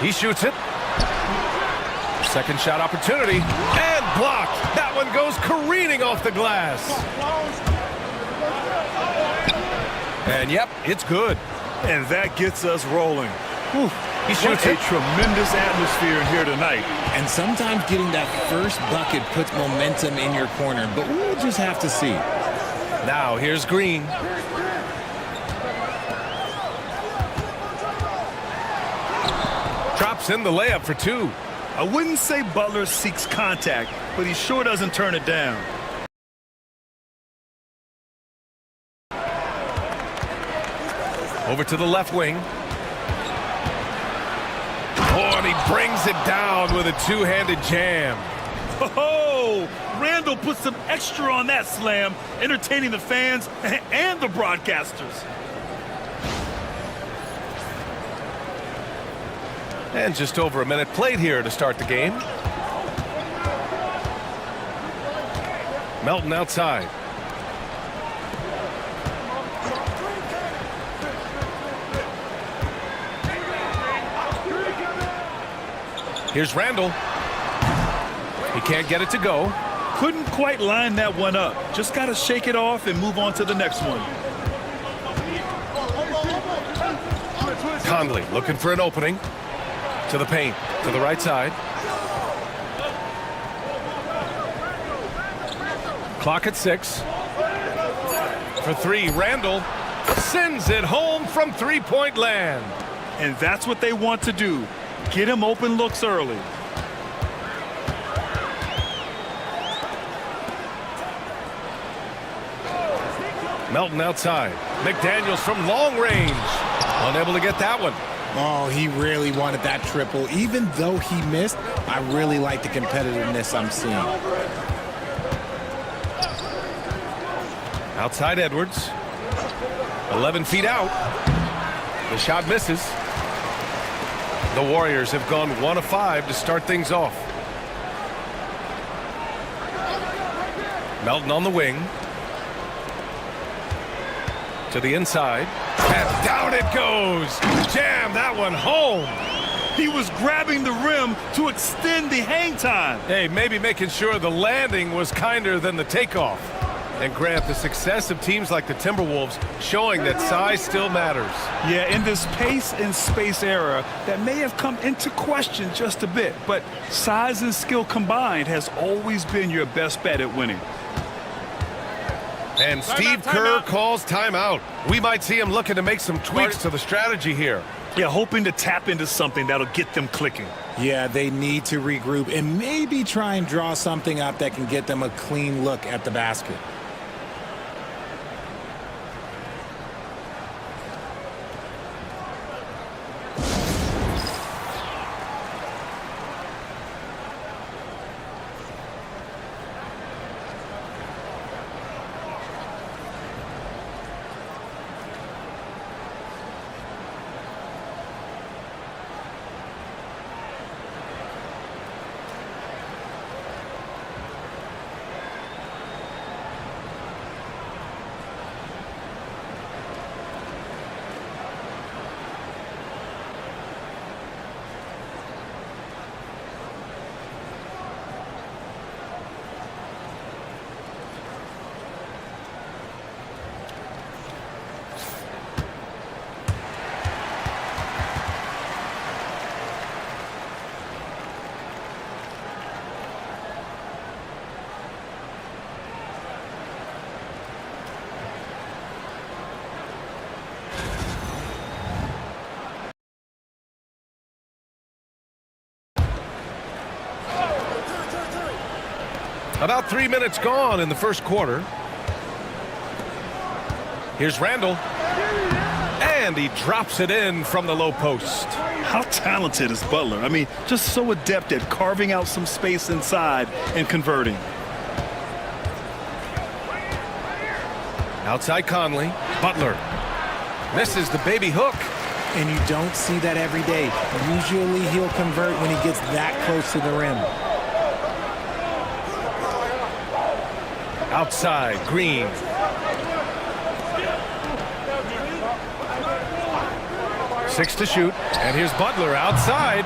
He shoots it. Second shot opportunity. And blocked. That one goes careening off the glass. And yep, it's good. And that gets us rolling. Whew. He shoots a tremendous atmosphere here tonight. And sometimes getting that first bucket puts momentum in your corner, but we'll just have to see. Now here's Green. Drops in the layup for two. I wouldn't say Butler seeks contact, but he sure doesn't turn it down. Over to the left wing. Oh, and he brings it down with a two-handed jam. Oh, Randall put some extra on that slam, entertaining the fans and the broadcasters. And just over a minute played here to start the game. Melton outside. Here's Randall. He can't get it to go. Couldn't quite line that one up. Just got to shake it off and move on to the next one. Conley looking for an opening. To the paint, to the right side. Clock at 6. For three, Randall sends it home from three-point land. And that's what they want to do. Get him open looks early. Melton outside. McDaniels from long range. Unable to get that one. Oh, he really wanted that triple. Even though he missed, I really like the competitiveness I'm seeing. Outside Edwards. 11 feet out. The shot misses. The Warriors have gone 1 of 5 to start things off. Melton on the wing. To the inside. And down it goes. Jam that one home. He was grabbing the rim to extend the hang time. Hey, maybe making sure the landing was kinder than the takeoff. And Grant, the success of teams like the Timberwolves showing that size still matters. Yeah, in this pace and space era, that may have come into question just a bit, but size and skill combined has always been your best bet at winning. And Steve Kerr calls timeout. We might see him looking to make some tweaks to the strategy here. Yeah, hoping to tap into something that'll get them clicking. Yeah, they need to regroup and maybe try and draw something up that can get them a clean look at the basket. About 3 minutes gone in the first quarter. Here's Randall. And he drops it in from the low post. How talented is Butler? I mean, just so adept at carving out some space inside and converting. Outside Conley. Butler misses the baby hook. And you don't see that every day. Usually he'll convert when he gets that close to the rim. Outside, Green. 6 to shoot, and here's Butler outside.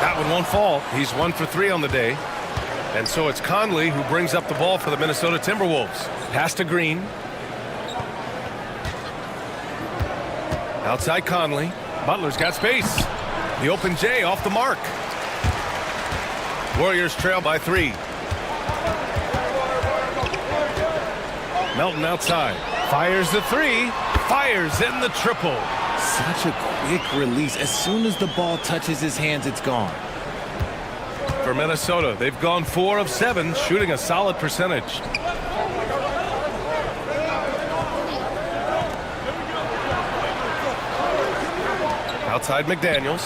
That one won't fall. He's 1 for 3 on the day. And so it's Conley who brings up the ball for the Minnesota Timberwolves. Pass to Green. Outside Conley. Butler's got space. The open J off the mark. Warriors trail by 3. Melton outside. Fires the 3. Fires in the triple. Such a quick release. As soon as the ball touches his hands, it's gone. For Minnesota, they've gone 4 of 7, shooting a solid percentage. Outside McDaniels.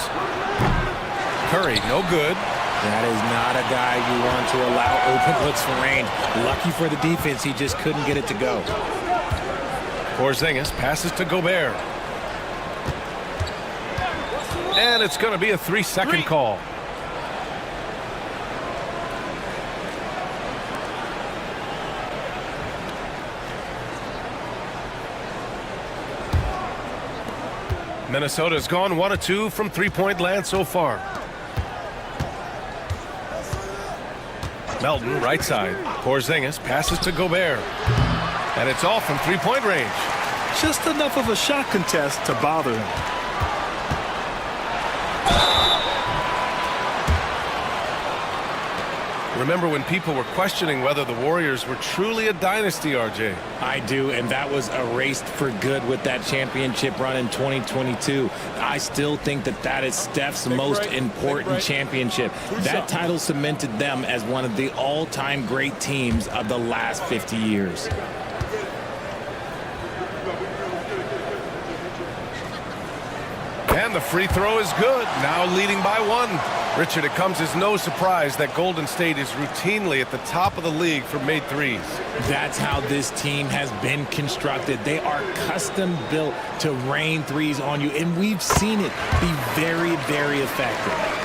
Curry, no good. That is not a guy you want to allow open looks from range. Lucky for the defense, he just couldn't get it to go. Porzingis passes to Gobert. And it's going to be a 3-second call. Minnesota's gone 1 of 2 from three-point land so far. Melton, right side. Porzingis passes to Gobert. And it's off from three-point range. Just enough of a shot contest to bother him. Remember when people were questioning whether the Warriors were truly a dynasty, RJ? I do, and that was erased for good with that championship run in 2022. I still think that that is Steph's most important championship. That title cemented them as one of the all-time great teams of the last 50 years. And the free throw is good, now leading by 1. Richard, it comes as no surprise that Golden State is routinely at the top of the league for made threes. That's how this team has been constructed. They are custom built to rain threes on you, and we've seen it be very, very effective.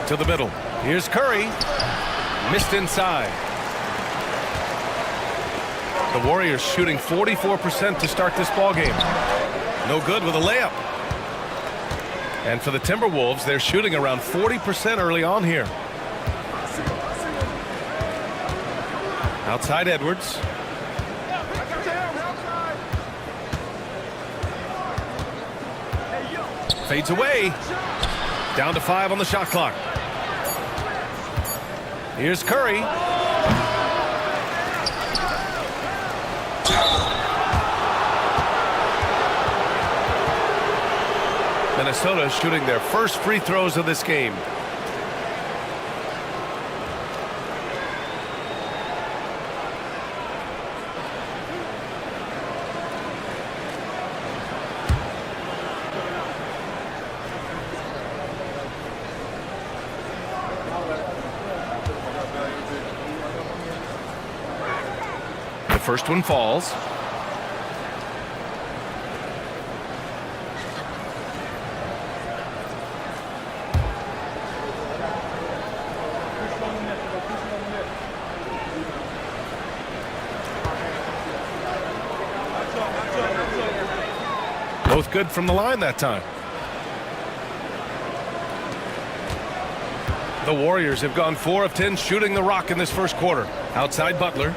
To the middle. Here's Curry. Missed inside. The Warriors shooting 44% to start this ball game. No good with a layup. And for the Timberwolves, they're shooting around 40% early on here. Outside Edwards. Fades away. Down to 5 on the shot clock. Here's Curry. Minnesota shooting their first free throws of this game. First one falls. Both good from the line that time. The Warriors have gone 4 of 10 shooting the rock in this first quarter. Outside Butler.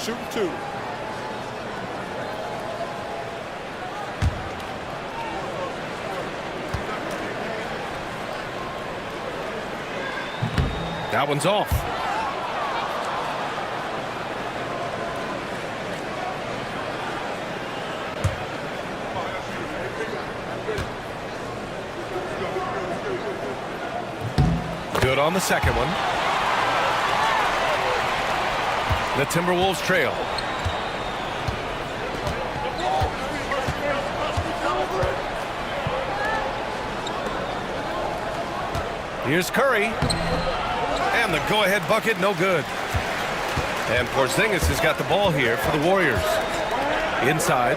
Shoot 2. That one's off. Good on the second one. The Timberwolves trail. Here's Curry. And the go-ahead bucket, no good. And Porzingis has got the ball here for the Warriors. Inside.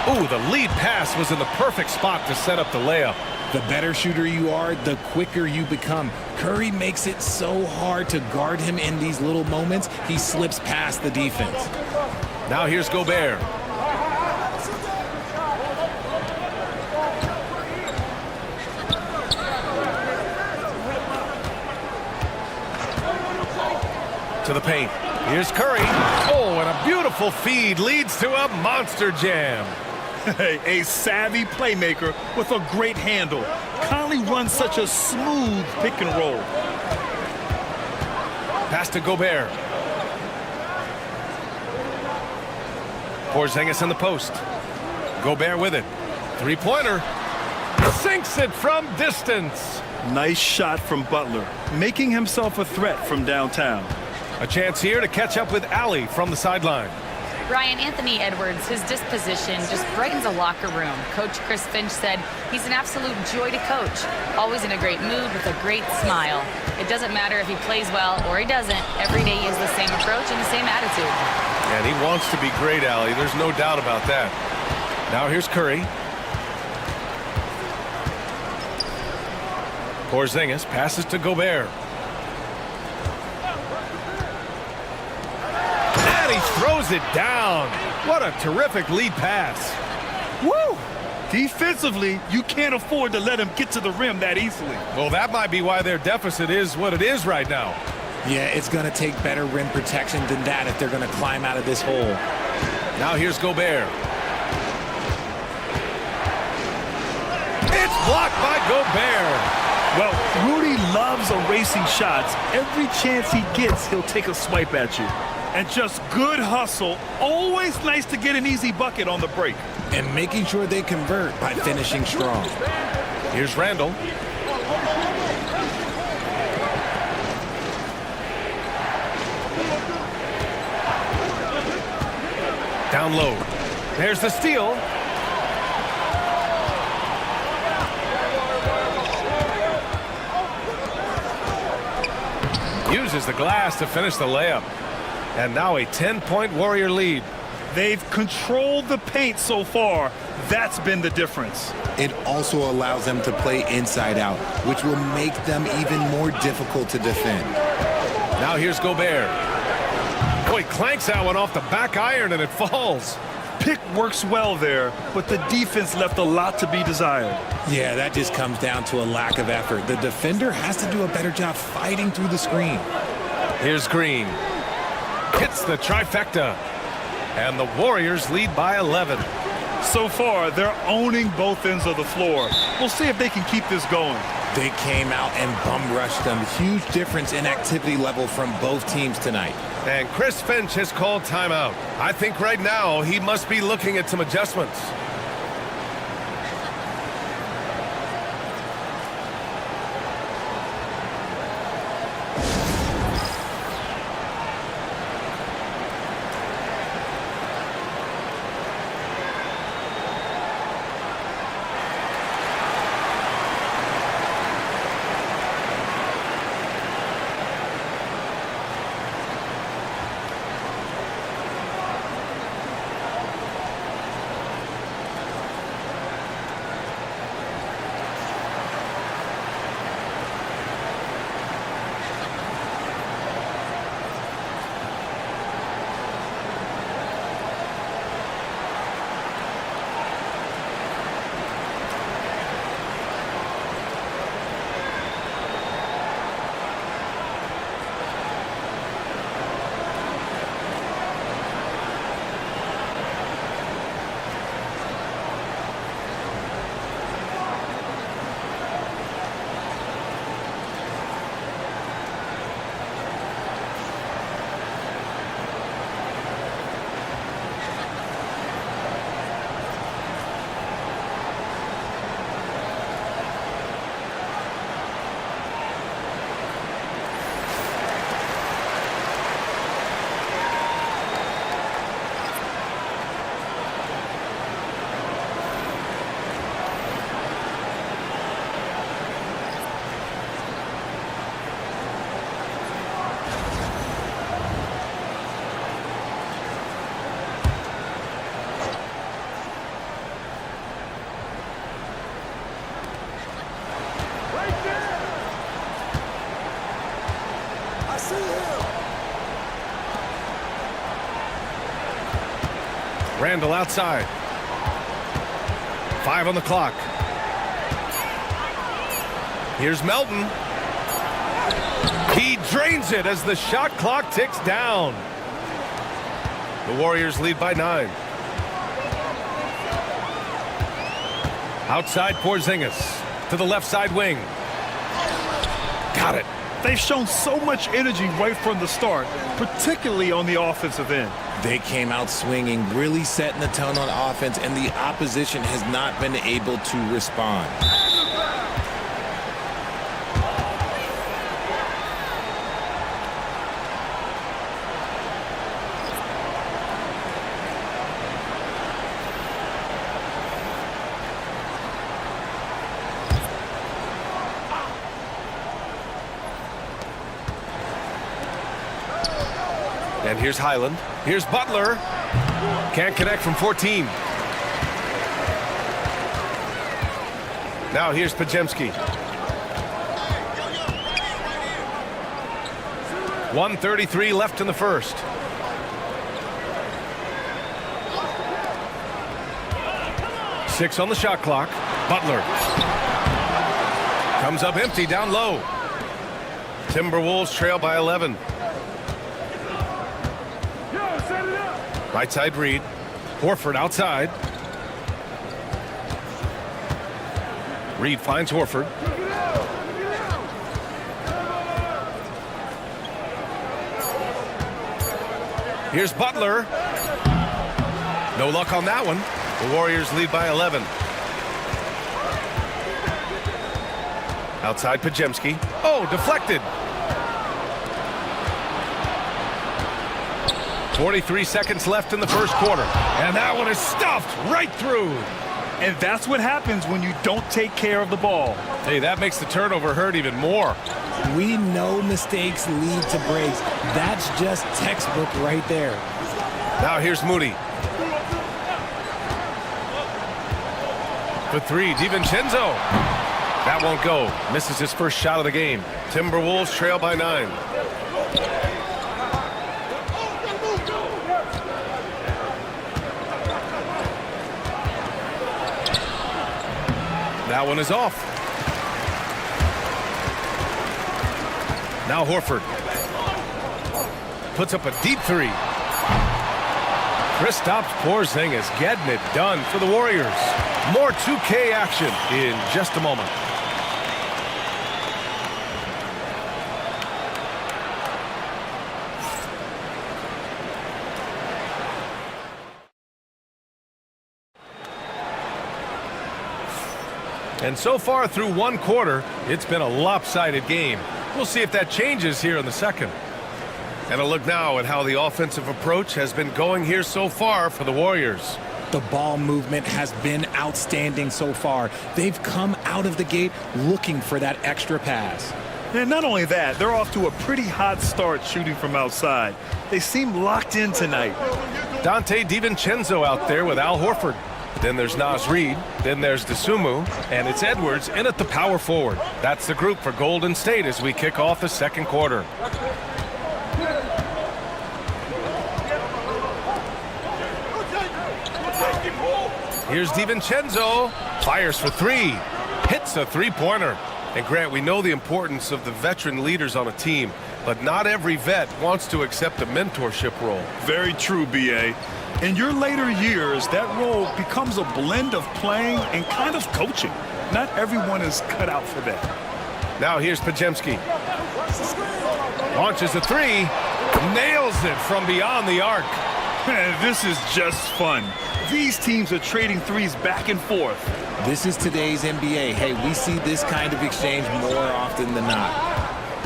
Ooh, the lead pass was in the perfect spot to set up the layup. The better shooter you are, the quicker you become. Curry makes it so hard to guard him in these little moments. He slips past the defense. Now here's Gobert. To the paint. Here's Curry. Oh, and a beautiful feed leads to a monster jam. A savvy playmaker with a great handle. Conley runs such a smooth pick and roll. Pass to Gobert. Porzingis in the post. Gobert with it. Three-pointer. Sinks it from distance. Nice shot from Butler, making himself a threat from downtown. A chance here to catch up with Allie from the sideline. Ryan, Anthony Edwards, his disposition just brightens a locker room. Coach Chris Finch said he's an absolute joy to coach. Always in a great mood with a great smile. It doesn't matter if he plays well or he doesn't. Every day he has the same approach and the same attitude. And he wants to be great, Allie. There's no doubt about that. Now here's Curry. Porzingis passes to Gobert. And he throws it down. What a terrific lead pass. Woo! Defensively, you can't afford to let him get to the rim that easily. Well, that might be why their deficit is what it is right now. Yeah, it's going to take better rim protection than that if they're going to climb out of this hole. Now here's Gobert. It's blocked by Gobert. Well, Rudy loves erasing shots. Every chance he gets, he'll take a swipe at you. And just good hustle. Always nice to get an easy bucket on the break. And making sure they convert by finishing strong. Here's Randall. Down low. There's the steal. Uses the glass to finish the layup. And now a 10-point Warrior lead. They've controlled the paint so far. That's been the difference. It also allows them to play inside out, which will make them even more difficult to defend. Now here's Gobert. Boy, clanks that one off the back iron and it falls. Pick works well there, but the defense left a lot to be desired. Yeah, that just comes down to a lack of effort. The defender has to do a better job fighting through the screen. Here's Green. Hits the trifecta. And the Warriors lead by 11. So far, they're owning both ends of the floor. We'll see if they can keep this going. They came out and bum rushed them. Huge difference in activity level from both teams tonight. And Chris Finch has called timeout. I think right now he must be looking at some adjustments. Randall outside. 5 on the clock. Here's Melton. He drains it as the shot clock ticks down. The Warriors lead by 9. Outside Porzingis to the left side wing. Got it. They've shown so much energy right from the start, particularly on the offensive end. They came out swinging, really setting the tone on offense, and the opposition has not been able to respond. And here's Highland. Here's Butler. Can't connect from 14. Now here's Pajemski. 1:33 left in the first. Six on the shot clock. Butler. Comes up empty down low. Timberwolves trail by 11. Right side Reed. Horford outside. Reed finds Horford. Here's Butler. No luck on that one. The Warriors lead by 11. Outside Pajemski. Oh, deflected. 43 seconds left in the first quarter. And that one is stuffed right through. And that's what happens when you don't take care of the ball. Hey, that makes the turnover hurt even more. We know mistakes lead to breaks. That's just textbook right there. Now here's Moody. For 3, DiVincenzo. That won't go. Misses his first shot of the game. Timberwolves trail by 9. That one is off. Now Horford puts up a deep 3. Kristaps Porzingis getting it done for the Warriors. More 2K action in just a moment. And so far through one quarter, it's been a lopsided game. We'll see if that changes here in the second. And a look now at how the offensive approach has been going here so far for the Warriors. The ball movement has been outstanding so far. They've come out of the gate looking for that extra pass. And not only that, they're off to a pretty hot start shooting from outside. They seem locked in tonight. Dante DiVincenzo out there with Al Horford. Then there's Naz Reid, then there's Dosunmu, and it's Edwards in at the power forward. That's the group for Golden State as we kick off the second quarter. Here's DiVincenzo, fires for 3, hits a 3-pointer. And Grant, we know the importance of the veteran leaders on a team, but not every vet wants to accept a mentorship role. Very true, B.A. In your later years, that role becomes a blend of playing and kind of coaching. Not everyone is cut out for that. Now here's Pajemski. Launches a 3, nails it from beyond the arc. This is just fun. These teams are trading threes back and forth. This is today's NBA. Hey, we see this kind of exchange more often than not.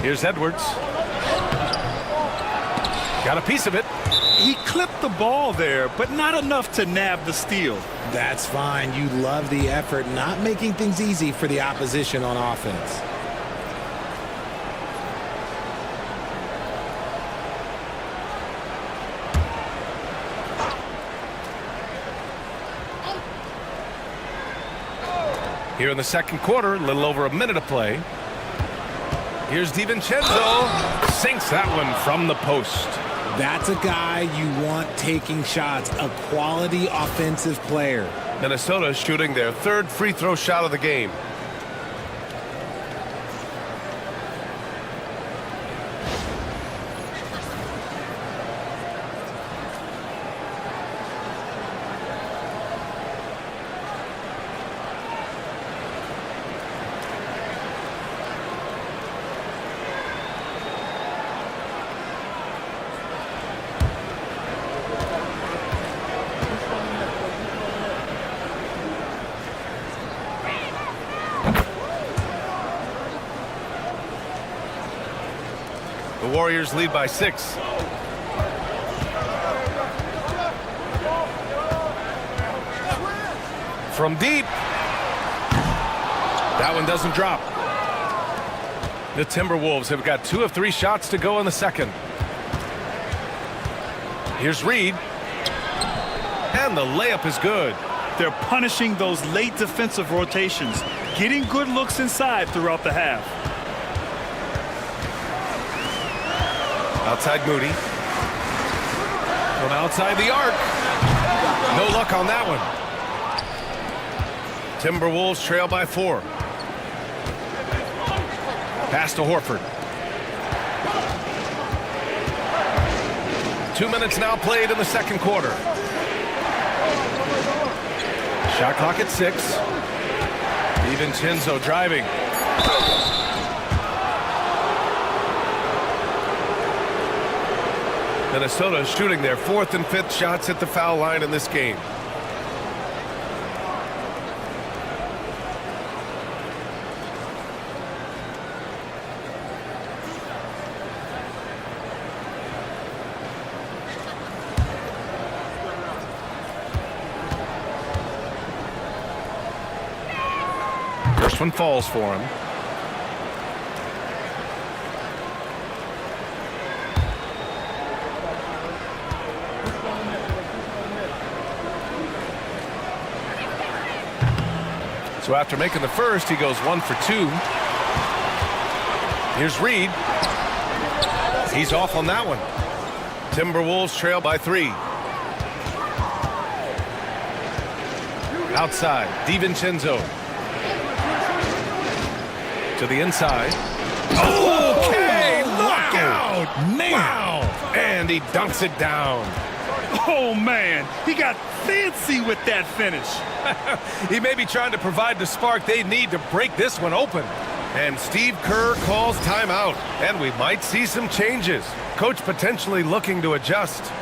Here's Edwards. Got a piece of it. He clipped the ball there, but not enough to nab the steal. That's fine. You love the effort, not making things easy for the opposition on offense. Here in the second quarter, a little over a minute of play. Here's DiVincenzo. Sinks that one from the post. That's a guy you want taking shots, a quality offensive player. Minnesota shooting their third free throw shot of the game. The Warriors lead by 6. From deep. That one doesn't drop. The Timberwolves have got 2 of 3 shots to go in the second. Here's Reed. And the layup is good. They're punishing those late defensive rotations, getting good looks inside throughout the half. Outside Moody. From outside the arc. No luck on that one. Timberwolves trail by 4. Pass to Horford. 2 minutes now played in the second quarter. Shot clock at 6. DiVincenzo driving. Minnesota shooting their 4th and 5th shots at the foul line in this game. First one falls for him. So after making the first, he goes 1 for 2. Here's Reed. He's off on that one. Timberwolves trail by 3. Outside, DiVincenzo. To the inside. Okay, look out! Man. Wow! And he dunks it down. Oh, man, he got fancy with that finish. He may be trying to provide the spark they need to break this one open. And Steve Kerr calls timeout. And we might see some changes. Coach potentially looking to adjust.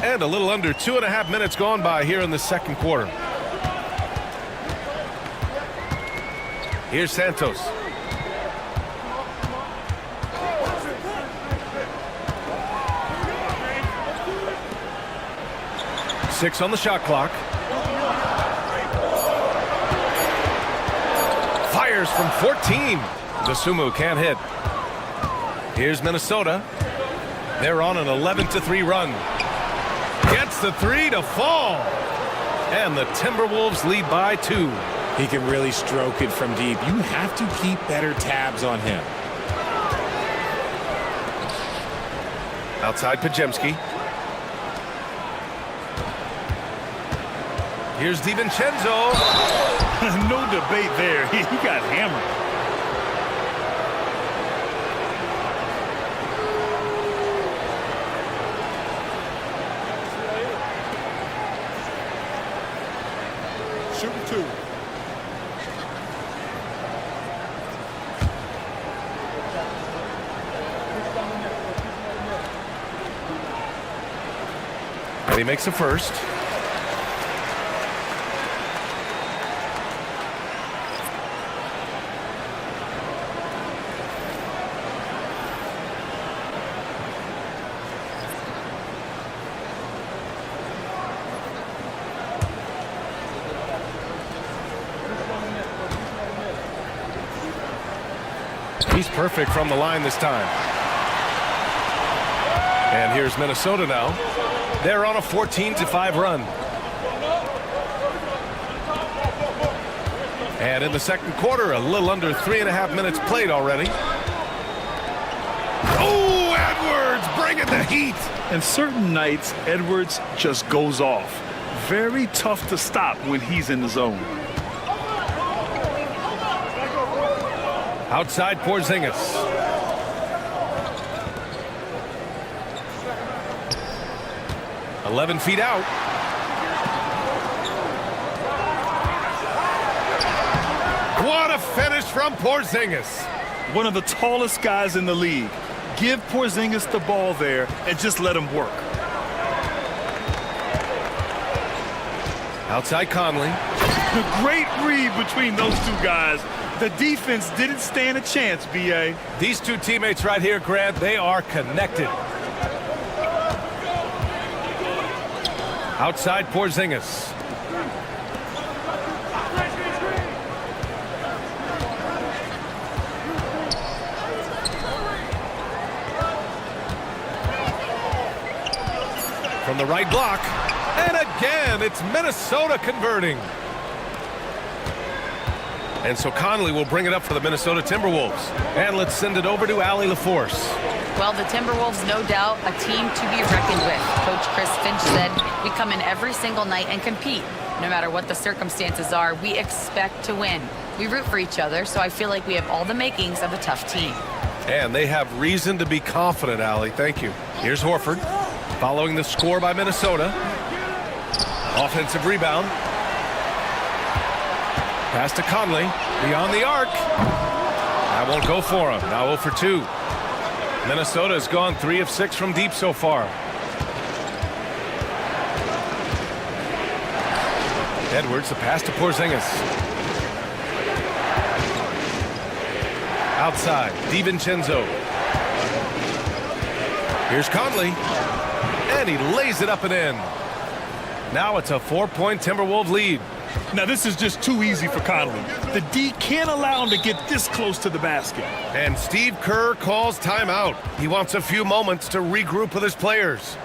And a little under 2.5 minutes gone by here in the second quarter. Here's Santos. Six on the shot clock. Fires from 14. Dosunmu can't hit. Here's Minnesota. They're on an 11-3 run. Gets the three to fall. And the Timberwolves lead by 2. He can really stroke it from deep. You have to keep better tabs on him. Outside Pajemski. Here's DiVincenzo. No debate there. He got hammered. Shooting 2. And he makes the first. He's perfect from the line this time. And here's Minnesota now. They're on a 14-5 run. And in the second quarter, a little under 3.5 minutes played already. Oh, Edwards bringing the heat. And certain nights, Edwards just goes off. Very tough to stop when he's in the zone. Outside Porzingis. "11 feet out. What a finish from Porzingis. One of the tallest guys in the league. Give Porzingis the ball there and just let him work. Outside Conley. A great read between those two guys. The defense didn't stand a chance, B.A. These two teammates right here, Grant, they are connected. Outside Porzingis. From the right block. And again, it's Minnesota converting. And so Conley will bring it up for the Minnesota Timberwolves. And let's send it over to Allie LaForce. Well, the Timberwolves, no doubt, a team to be reckoned with. Coach Chris Finch said, we come in every single night and compete. No matter what the circumstances are, we expect to win. We root for each other, so I feel like we have all the makings of a tough team. And they have reason to be confident, Allie. Thank you. Here's Horford, following the score by Minnesota. Offensive rebound. Pass to Conley, beyond the arc. That won't go for him. Now 0 for 2. Minnesota has gone 3 of 6 from deep so far. Edwards, the pass to Porzingis. Outside, DiVincenzo. Here's Conley. And he lays it up and in. Now it's a 4-point Timberwolves lead. Now, this is just too easy for Conley. The D can't allow him to get this close to the basket. And Steve Kerr calls timeout. He wants a few moments to regroup with his players.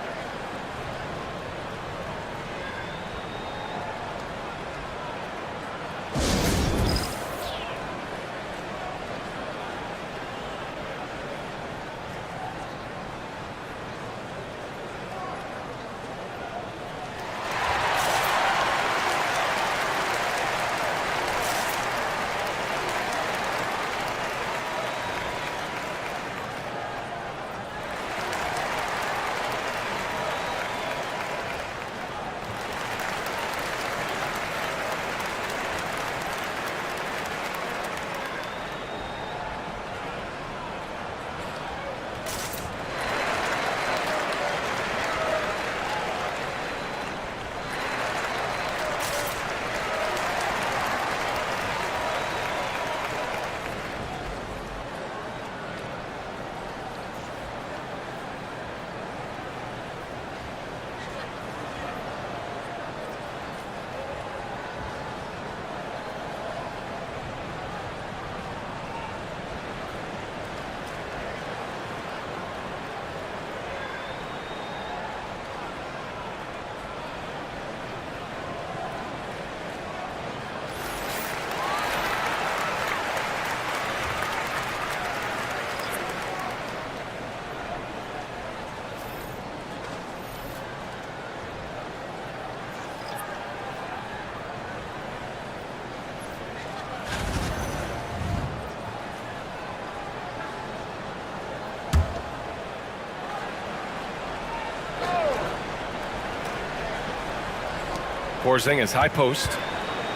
Porzingis, high post.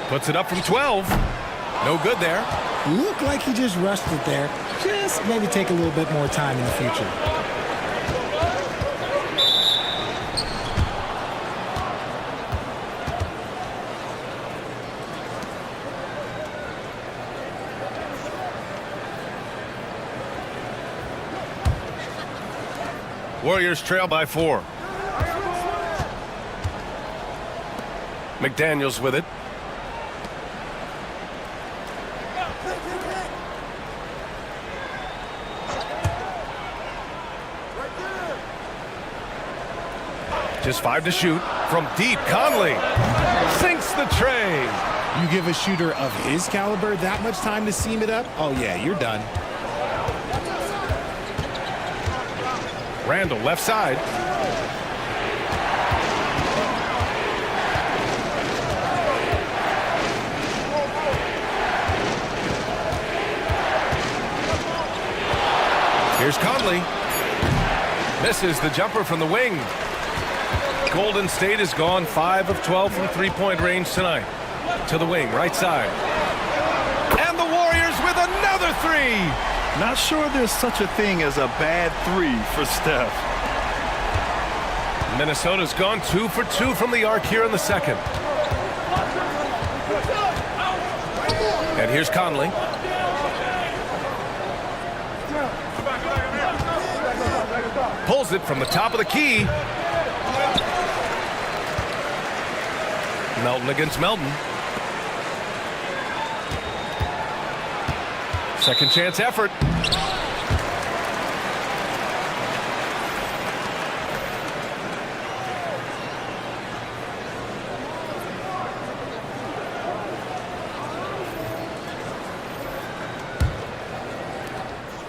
Puts it up from 12. No good there. Looked like he just rushed it there. Just maybe take a little bit more time in the future. Warriors trail by 4. McDaniels with it. Just 5 to shoot. From deep, Conley sinks the tray. You give a shooter of his caliber that much time to seam it up? Oh, yeah, you're done. Randall, left side. Here's Conley. Misses the jumper from the wing. Golden State has gone 5 of 12 from three-point range tonight. To the wing, right side. And the Warriors with another 3. Not sure there's such a thing as a bad 3 for Steph. Minnesota's gone 2 for 2 from the arc here in the second. And here's Conley. Pulls it from the top of the key. Melton against Melton. Second chance effort.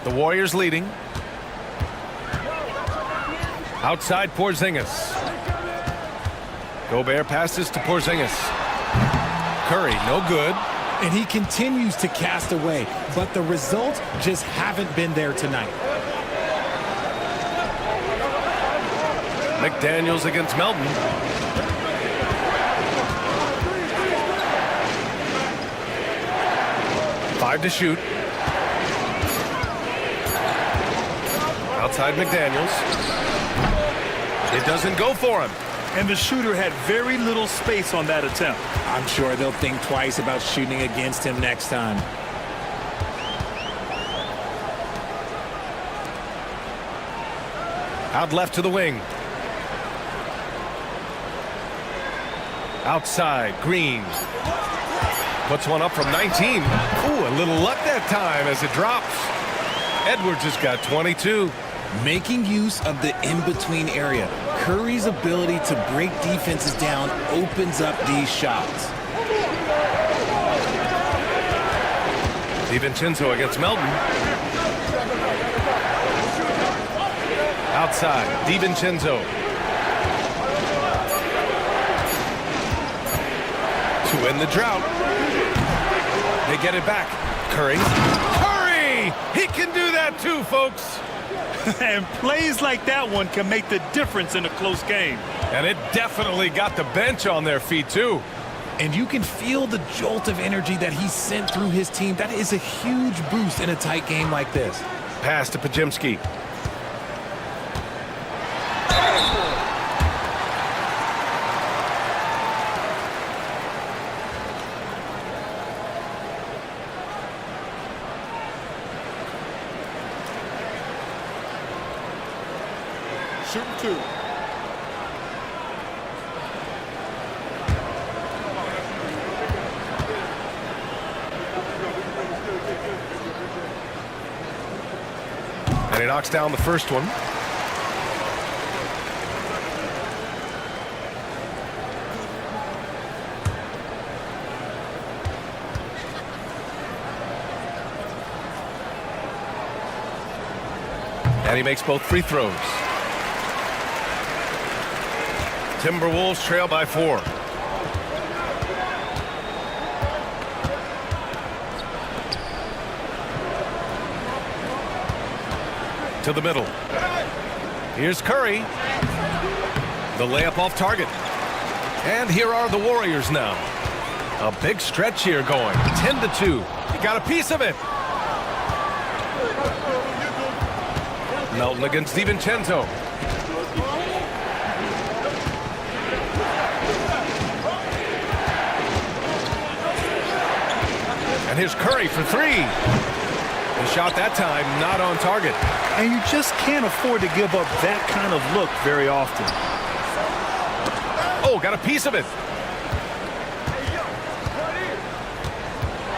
The Warriors leading. Outside Porzingis. Gobert passes to Porzingis. Curry, no good. And he continues to cast away, but the results just haven't been there tonight. McDaniels against Melton. Five to shoot. Outside McDaniels. It doesn't go for him. And the shooter had very little space on that attempt. I'm sure they'll think twice about shooting against him next time. Out left to the wing. Outside, Green. Puts one up from 19. Ooh, a little luck that time as it drops. Edwards has got 22. Making use of the in-between area. Curry's ability to break defenses down opens up these shots. DiVincenzo against Melton. Outside, DiVincenzo. To end the drought. They get it back. Curry. Curry! He can do that too, folks. And plays like that one can make the difference in a close game. And it definitely got the bench on their feet, too. And you can feel the jolt of energy that he sent through his team. That is a huge boost in a tight game like this. Pass to Pajimski. Shooting 2. And he knocks down the first one. And he makes both free throws. Timberwolves trail by 4. To the middle. Here's Curry. The layup off target. And here are the Warriors now. A big stretch here going. 10-2. He got a piece of it. Melton against DiVincenzo. And here's Curry for three. The shot that time not on target. And you just can't afford to give up that kind of look very often. Oh, got a piece of it.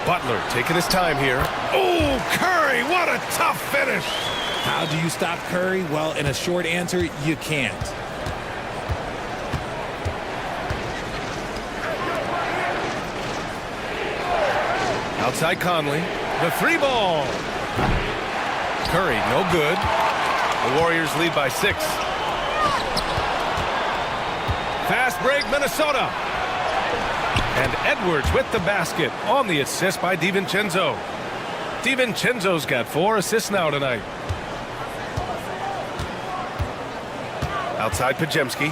Butler taking his time here. Oh, Curry, what a tough finish. How do you stop Curry? Well, in a short answer, you can't. Outside Conley. The three ball. Curry, no good. The Warriors lead by 6. Fast break, Minnesota. And Edwards with the basket on the assist by DiVincenzo. DiVincenzo's got 4 assists now tonight. Outside Pajemski.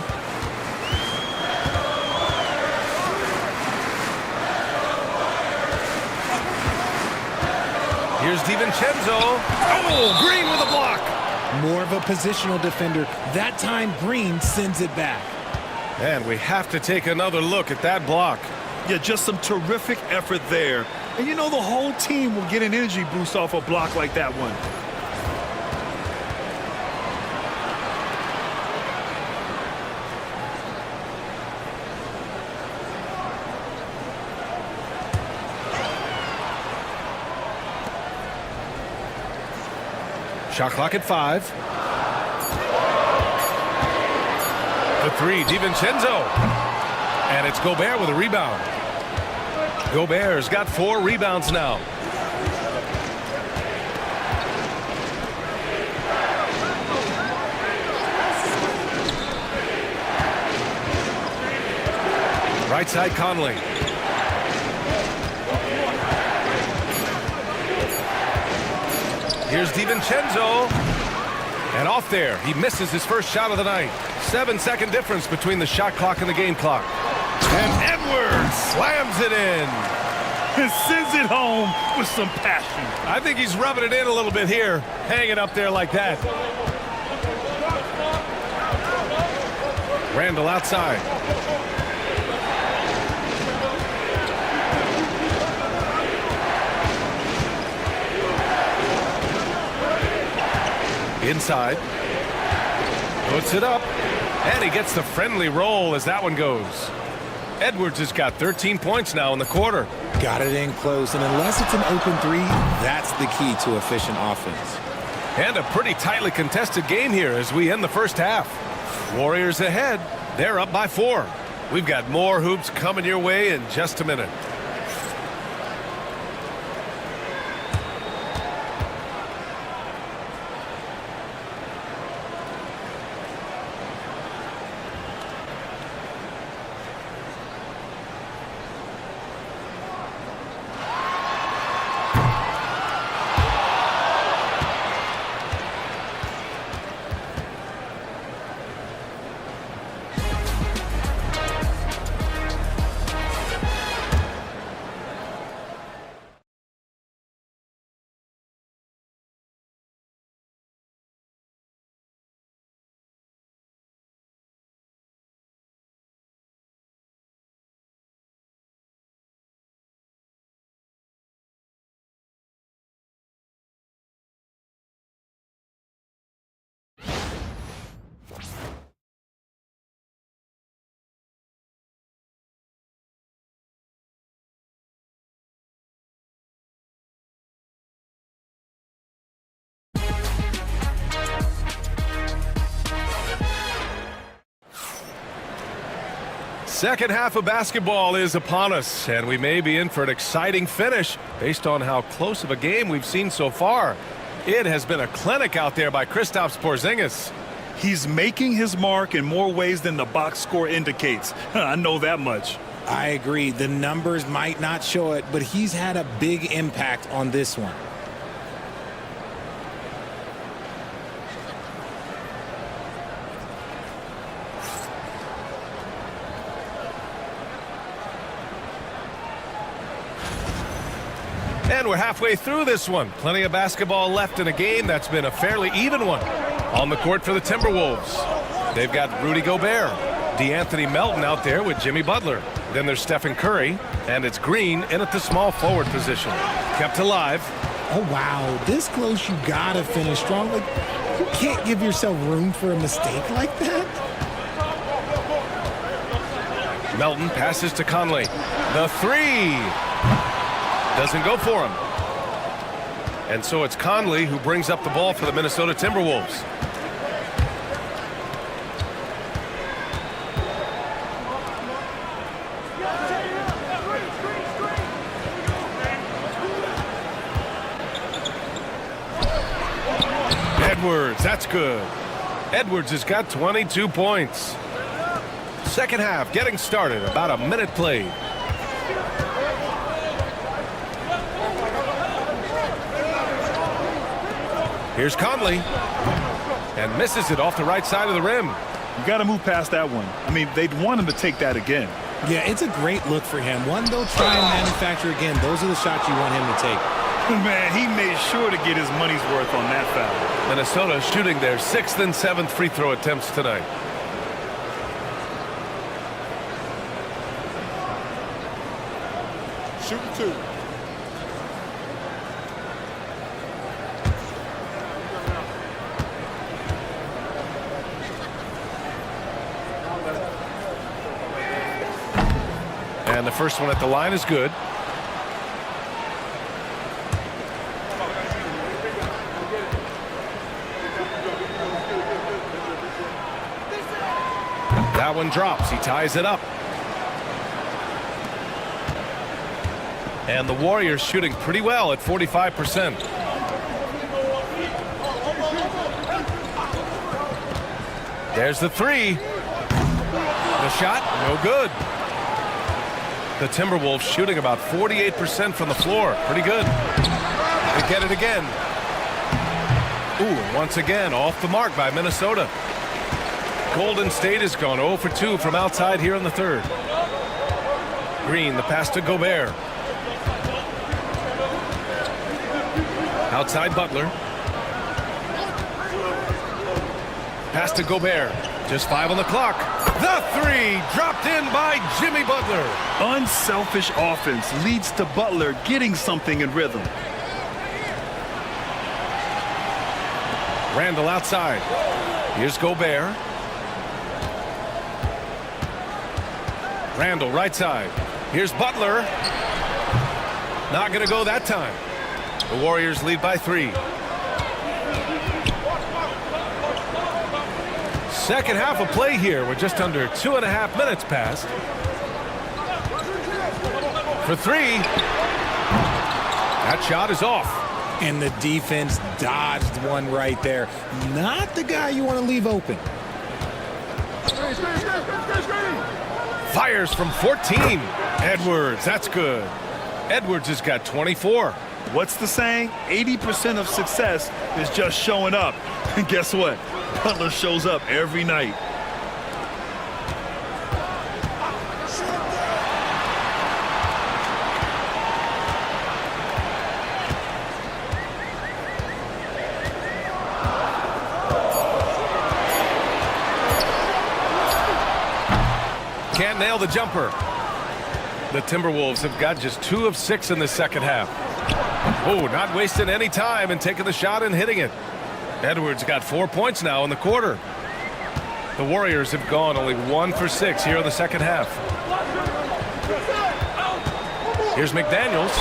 Here's DiVincenzo. Oh, Green with a block. More of a positional defender. That time, Green sends it back. And we have to take another look at that block. Yeah, just some terrific effort there. And you know the whole team will get an energy boost off a block like that one. Shot clock at 5. The three, DiVincenzo. And it's Gobert with a rebound. Gobert's got 4 rebounds now. Right side Conley. Here's DiVincenzo. And off there. He misses his first shot of the night. 7-second difference between the shot clock and the game clock. And Edwards slams it in. And sends it home with some passion. I think he's rubbing it in a little bit here. Hanging up there like that. Randall outside. Inside. Puts it up. And he gets the friendly roll as that one goes. Edwards has got 13 points now in the quarter. Got it in close, and unless it's an open three, that's the key to efficient offense. And a pretty tightly contested game here as we end the first half. Warriors ahead. They're up by 4. We've got more hoops coming your way in just a minute. Second half of basketball is upon us, and we may be in for an exciting finish based on how close of a game we've seen so far. It has been a clinic out there by Kristaps Porzingis. He's making his mark in more ways than the box score indicates. I know that much. I agree. The numbers might not show it, but he's had a big impact on this one. And we're halfway through this one. Plenty of basketball left in a game that's been a fairly even one. On the court for the Timberwolves, they've got Rudy Gobert, DeAnthony Melton out there with Jimmy Butler. Then there's Stephen Curry, and it's Green in at the small forward position. Kept alive. Oh, wow. This close, you gotta finish strong. Like, you can't give yourself room for a mistake like that. Melton passes to Conley. The three doesn't go for him. And so it's Conley who brings up the ball for the Minnesota Timberwolves. Edwards, that's good. Edwards has got 22 points. Second half getting started, about a minute played. Here's Conley, and misses it off the right side of the rim. You got to move past that one. I mean, they'd want him to take that again. Yeah, it's a great look for him. One they'll try and manufacture again. Those are the shots you want him to take. Man, he made sure to get his money's worth on that foul. Minnesota shooting their 6th and 7th free throw attempts tonight. Shooting 2. And the first one at the line is good. That one drops. He ties it up. And the Warriors shooting pretty well at 45%. There's the three. The shot, no good. The Timberwolves shooting about 48% from the floor. Pretty good. They get it again. Ooh, once again, off the mark by Minnesota. Golden State has gone 0 for 2 from outside here in the third. Green, the pass to Gobert. Outside Butler. Pass to Gobert. Just 5 on the clock. The three dropped in by Jimmy Butler. Unselfish offense leads to Butler getting something in rhythm. Randall outside. Here's Gobert. Randall right side. Here's Butler. Not going to go that time. The Warriors lead by 3. Second half of play here. We're just under 2.5 minutes past. For 3. That shot is off. And the defense dodged one right there. Not the guy you want to leave open. Fires from 14. Edwards, that's good. Edwards has got 24. What's the saying? 80% of success is just showing up. And guess what? Butler shows up every night. Can't nail the jumper. The Timberwolves have got just 2 of 6 in the second half. Oh, not wasting any time and taking the shot and hitting it. Edwards got 4 points now in the quarter. The Warriors have gone only 1 for 6 here in the second half. Here's McDaniels.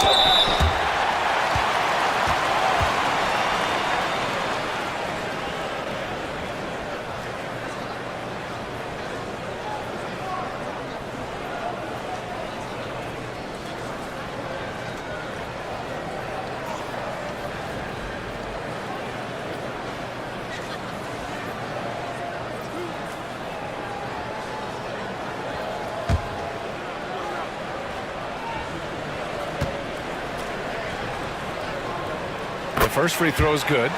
First free throw is good.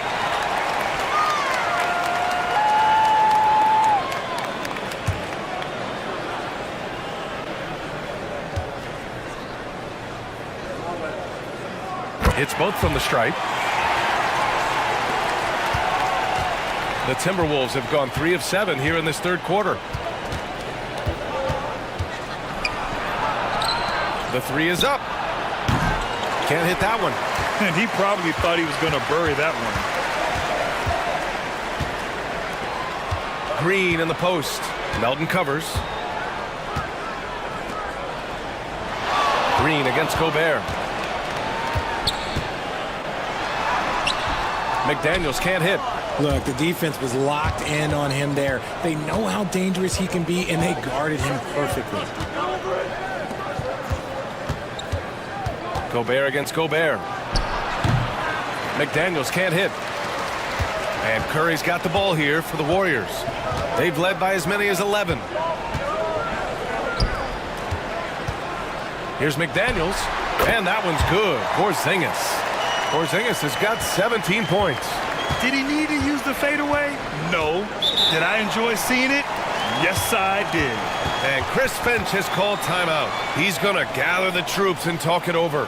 Hits both from the stripe. The Timberwolves have gone 3 of 7 here in this third quarter. The three is up. Can't hit that one. And he probably thought he was going to bury that one. Green in the post. Melton covers. Green against Gobert. McDaniels can't hit. Look, the defense was locked in on him there. They know how dangerous he can be, and they guarded him perfectly. Gobert against Gobert. McDaniels can't hit. And Curry's got the ball here for the Warriors. They've led by as many as 11. Here's McDaniels. And that one's good. Porzingis has got 17 points. Did he need to use the fadeaway? No. Did I enjoy seeing it? Yes, I did. And Chris Finch has called timeout. He's going to gather the troops and talk it over.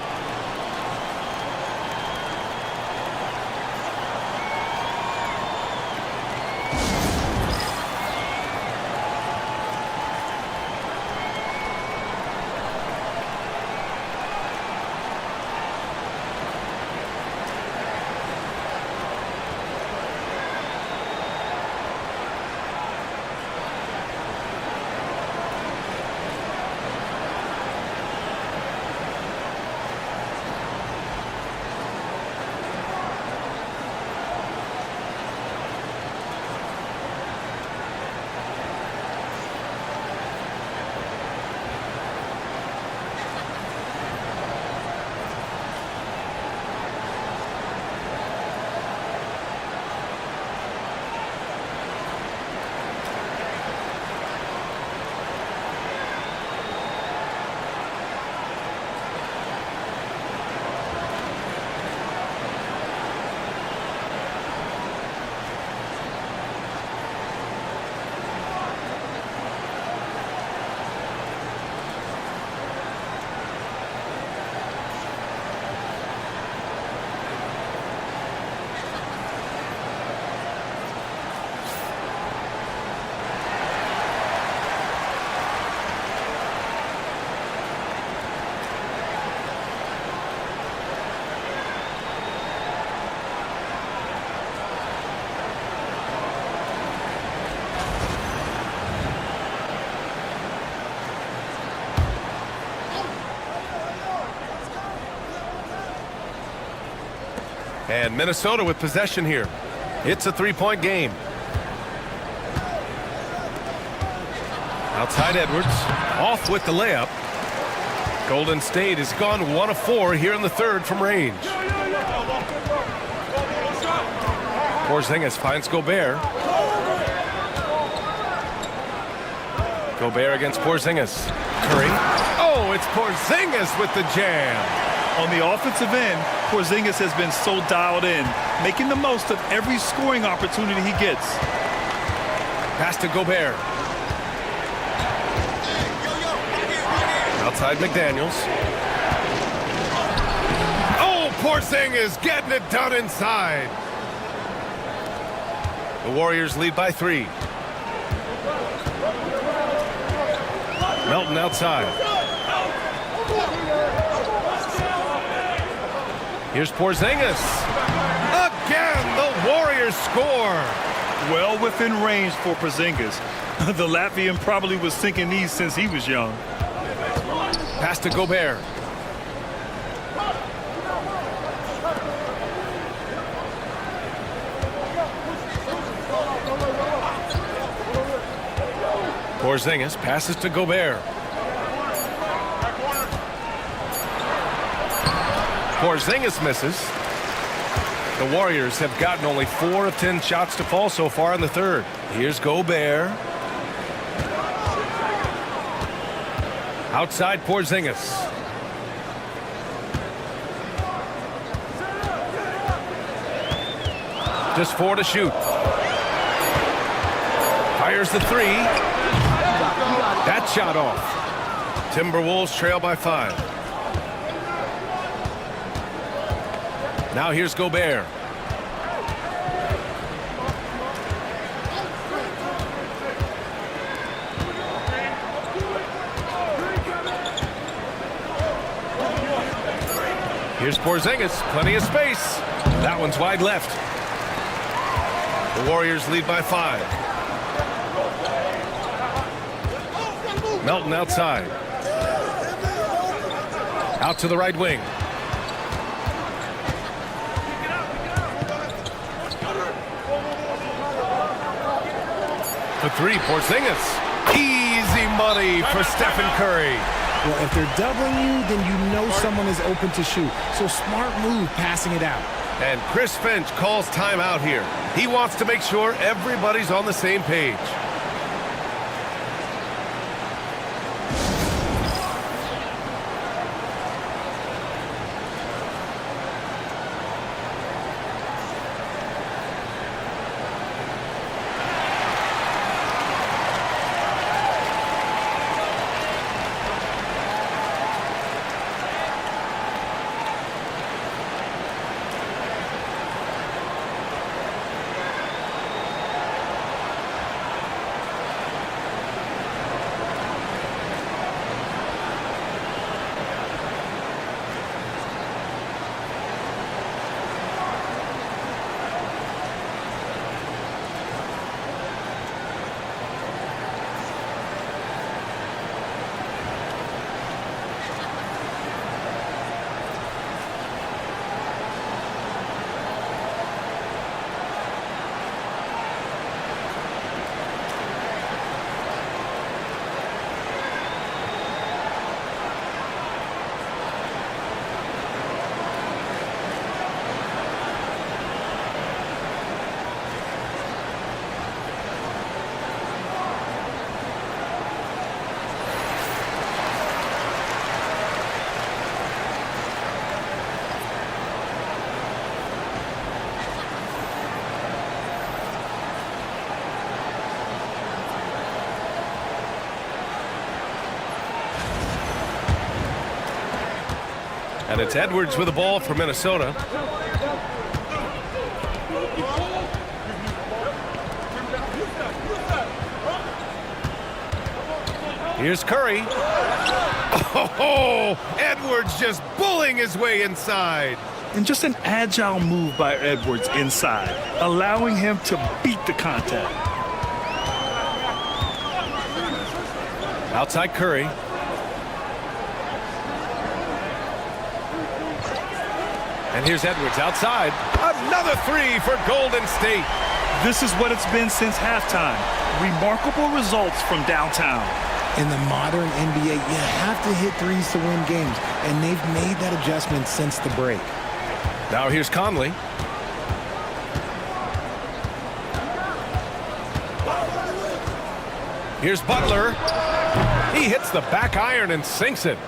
And Minnesota with possession here. It's a three-point game. Outside Edwards. Off with the layup. Golden State has gone 1 of 4 here in the third from range. Porzingis finds Gobert. Gobert against Porzingis. Curry. Oh, it's Porzingis with the jam. On the offensive end, Porzingis has been so dialed in, making the most of every scoring opportunity he gets. Pass to Gobert. Outside McDaniels. Oh, Porzingis getting it done inside. The Warriors lead by 3. Melton outside. Here's Porzingis. Again, the Warriors score. Well within range for Porzingis. The Latvian probably was sinking these since he was young. Pass to Gobert. Porzingis passes to Gobert. Porzingis misses. The Warriors have gotten only 4 of 10 shots to fall so far in the third. Here's Gobert. Outside Porzingis. Just 4 to shoot. Fires the 3. That shot off. Timberwolves trail by 5. Now here's Gobert. Here's Porzingis, plenty of space. That one's wide left. The Warriors lead by 5. Melton outside. Out to the right wing. For 3, Porzingis. Easy money for Stephen Curry. Well, if they're doubling you, then you know someone is open to shoot. So smart move passing it out. And Chris Finch calls timeout here. He wants to make sure everybody's on the same page. And it's Edwards with the ball for Minnesota. Here's Curry. Oh, Edwards just bullying his way inside. And just an agile move by Edwards inside, allowing him to beat the contact. Outside Curry. And here's Edwards outside. Another 3 for Golden State. This is what it's been since halftime. Remarkable results from downtown. In the modern NBA, you have to hit threes to win games, and they've made that adjustment since the break. Now here's Conley. Here's Butler. He hits the back iron and sinks it.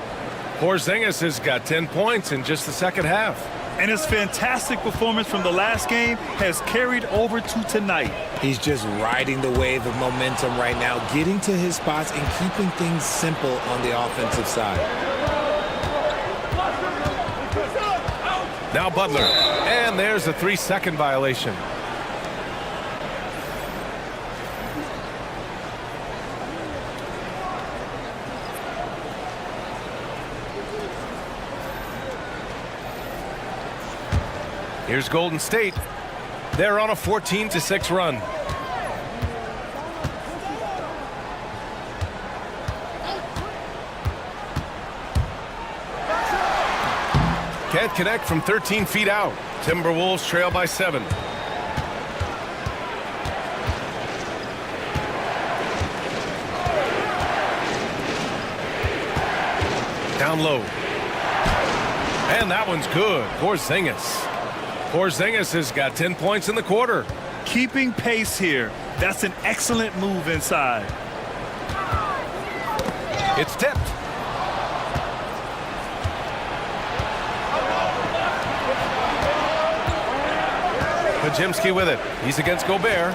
Porzingis has got 10 points in just the second half. And his fantastic performance from the last game has carried over to tonight. He's just riding the wave of momentum right now, getting to his spots and keeping things simple on the offensive side. Now Butler. And there's a 3-second violation. Here's Golden State. They're on a 14-6 run. Can't connect from 13 feet out. Timberwolves trail by 7. Down low. And that one's good. Porzingis. Porzingis has got 10 points in the quarter. Keeping pace here. That's an excellent move inside. It's tipped. Podziemski with it. He's against Gobert.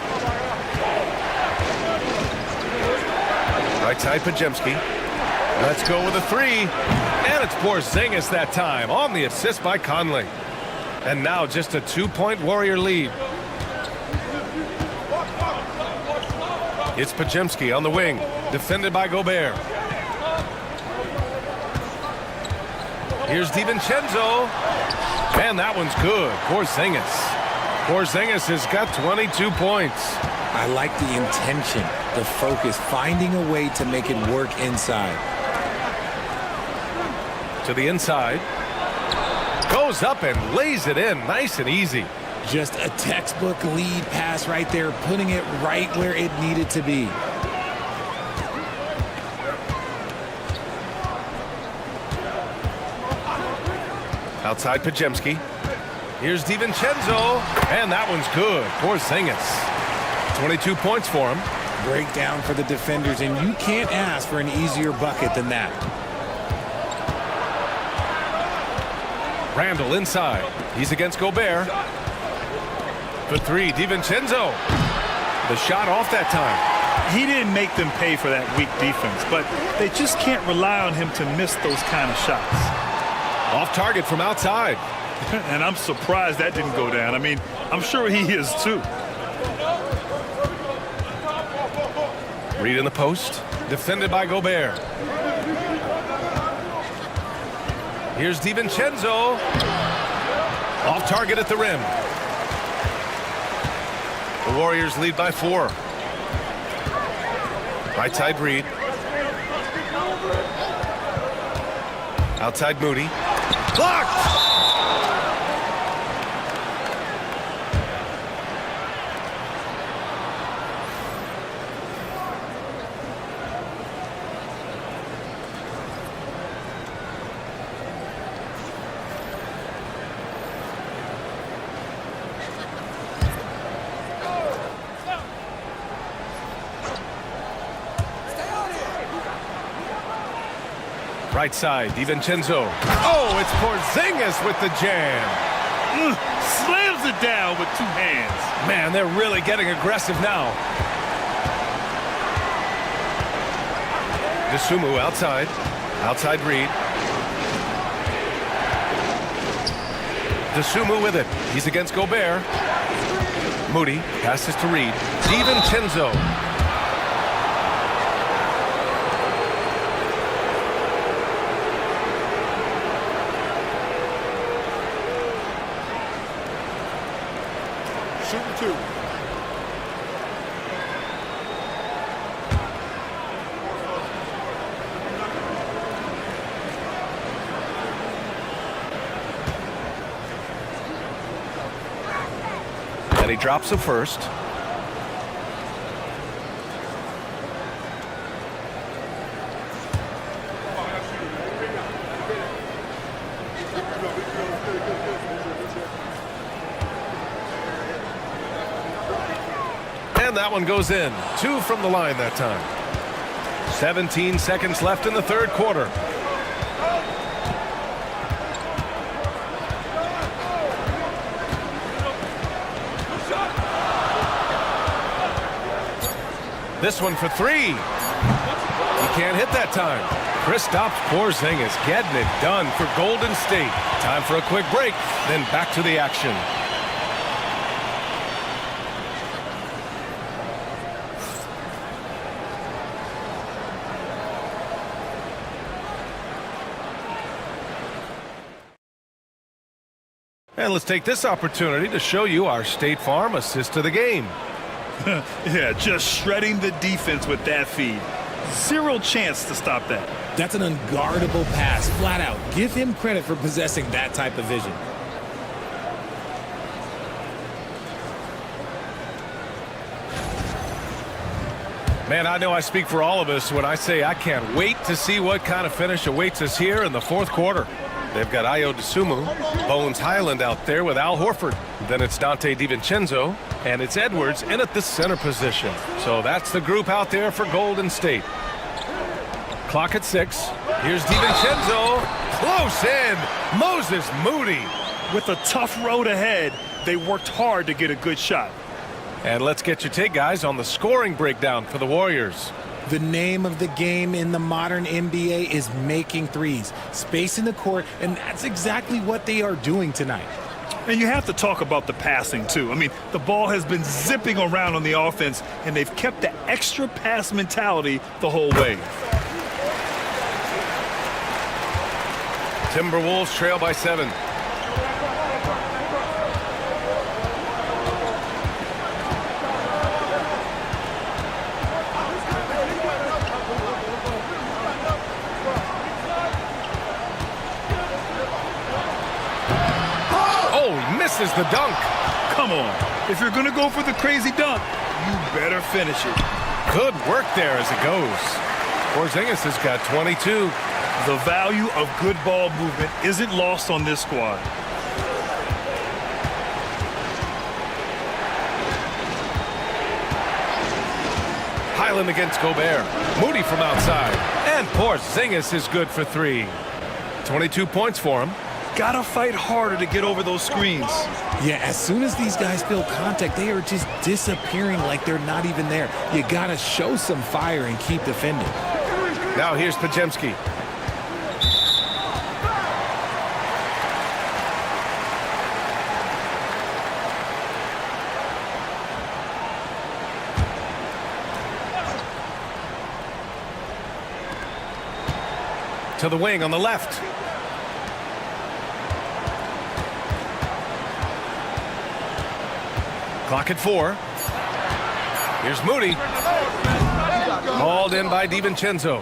Right side Podziemski. Let's go with a 3. And it's Porzingis that time on the assist by Conley. And now just a 2-point Warrior lead. It's Pajemski on the wing, defended by Gobert. Here's DiVincenzo. Man, that one's good. Porzingis has got 22 points. I like the intention, the focus, finding a way to make it work inside. To the inside. Goes up and lays it in, nice and easy. Just a textbook lead pass right there, putting it right where it needed to be. Outside Pajemski. Here's DiVincenzo. And that one's good. Porzingis. 22 points for him. Breakdown for the defenders, and you can't ask for an easier bucket than that. Randall inside. He's against Gobert. For three, DiVincenzo. The shot off that time. He didn't make them pay for that weak defense, but they just can't rely on him to miss those kind of shots. Off target from outside. And I'm surprised that didn't go down. I mean, I'm sure he is too. Reed in the post. Defended by Gobert. Here's DiVincenzo. Off target at the rim. The Warriors lead by 4. Right side Reed. Outside Moody. Blocked! Right side, DiVincenzo. Oh, it's Porzingis with the jam. Slams it down with 2 hands. Man, they're really getting aggressive now. Dosunmu outside. Outside Reed. Dosunmu with it. He's against Gobert. Moody passes to Reed. DiVincenzo. Shooting 2. And he drops the first. And that one goes in. 2 from the line that time. 17 seconds left in the third quarter. This one for 3. He can't hit that time. Kristaps Porzingis getting it done for Golden State. Time for a quick break, then back to the action. And let's take this opportunity to show you our State Farm assist to the game. Yeah, just shredding the defense with that feed. 0 chance to stop that. That's an unguardable pass, flat out. Give him credit for possessing that type of vision. Man, I know I speak for all of us when I say I can't wait to see what kind of finish awaits us here in the fourth quarter. They've got Ayo Dosunmu, Bones Highland out there with Al Horford. Then it's Dante DiVincenzo, and it's Edwards in at the center position. So that's the group out there for Golden State. Clock at 6. Here's DiVincenzo. Close in. Moses Moody. With a tough road ahead, they worked hard to get a good shot. And let's get your take, guys, on the scoring breakdown for the Warriors. The name of the game in the modern NBA is making threes, space in the court, and that's exactly what they are doing tonight. And you have to talk about the passing, too. I mean, the ball has been zipping around on the offense, and they've kept the extra pass mentality the whole way. Timberwolves trail by 7. Misses the dunk. Come on. If you're going to go for the crazy dunk, you better finish it. Good work there as it goes. Porzingis has got 22. The value of good ball movement isn't lost on this squad. Highland against Gobert. Moody from outside. And Porzingis is good for 3. 22 points for him. Gotta fight harder to get over those screens. Yeah, as soon as these guys feel contact, they are just disappearing like they're not even there. You gotta show some fire and keep defending. Now here's Pajemski. To the wing on the left. Clock at 4. Here's Moody. Hauled in by DiVincenzo.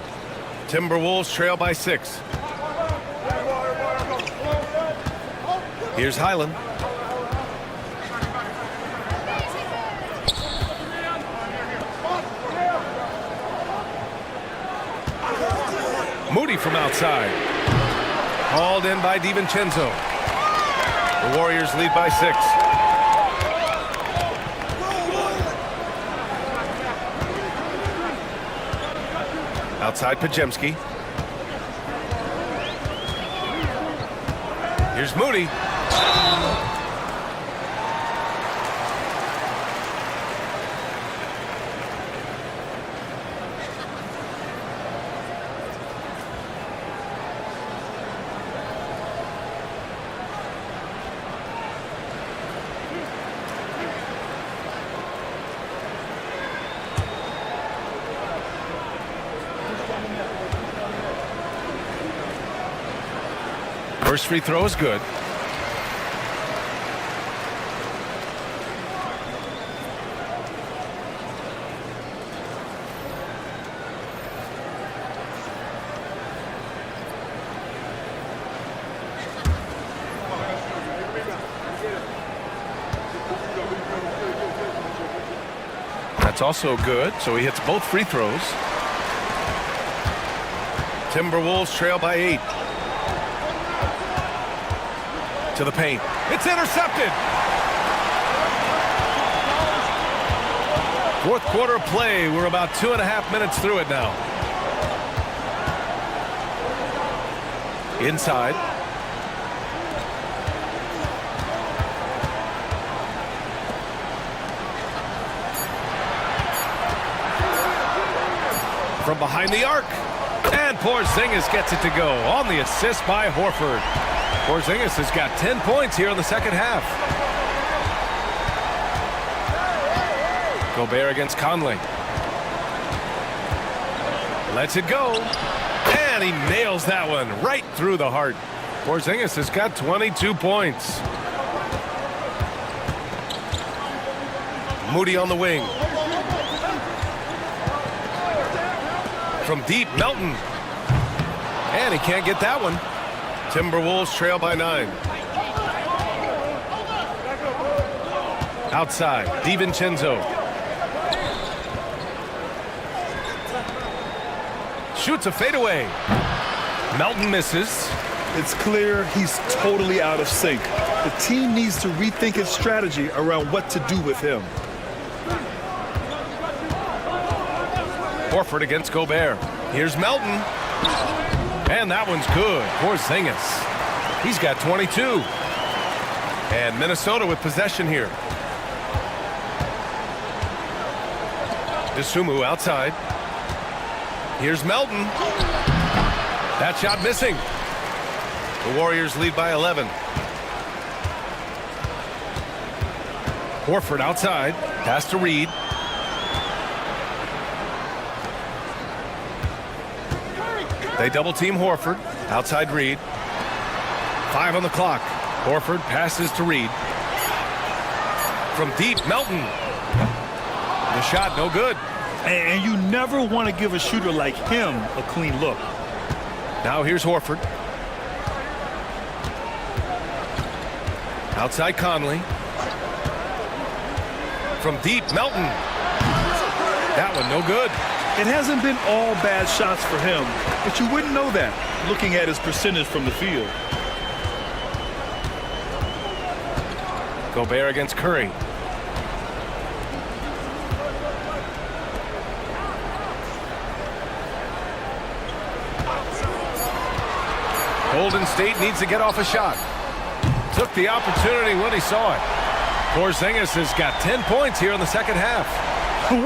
Timberwolves trail by 6. Here's Highland. Moody from outside. Hauled in by DiVincenzo. The Warriors lead by 6. Outside Pajemski. Here's Moody. First free throw is good. That's also good, so he hits both free throws. Timberwolves trail by 8. To the paint. It's intercepted. Fourth quarter play. We're about 2.5 minutes through it now. Inside. From behind the arc. And Porzingis gets it to go on the assist by Horford. Porzingis has got 10 points here in the second half. Gobert against Conley. Lets it go. And he nails that one right through the heart. Porzingis has got 22 points. Moody on the wing. From deep, Melton. And he can't get that one. Timberwolves trail by 9. Outside, DiVincenzo. Shoots a fadeaway. Melton misses. It's clear he's totally out of sync. The team needs to rethink its strategy around what to do with him. Horford against Gobert. Here's Melton. And that one's good. Porzingis. He's got 22. And Minnesota with possession here. Dosunmu outside. Here's Melton. That shot missing. The Warriors lead by 11. Horford outside. Pass to Reed. They double team Horford. Outside Reed. 5 on the clock. Horford passes to Reed. From deep, Melton. The shot no good. And you never want to give a shooter like him a clean look. Now here's Horford. Outside Conley. From deep, Melton. That one no good. It hasn't been all bad shots for him, but you wouldn't know that looking at his percentage from the field. Gobert against Curry. Golden State needs to get off a shot. Took the opportunity when he saw it. Porzingis has got 10 points here in the second half. Woo!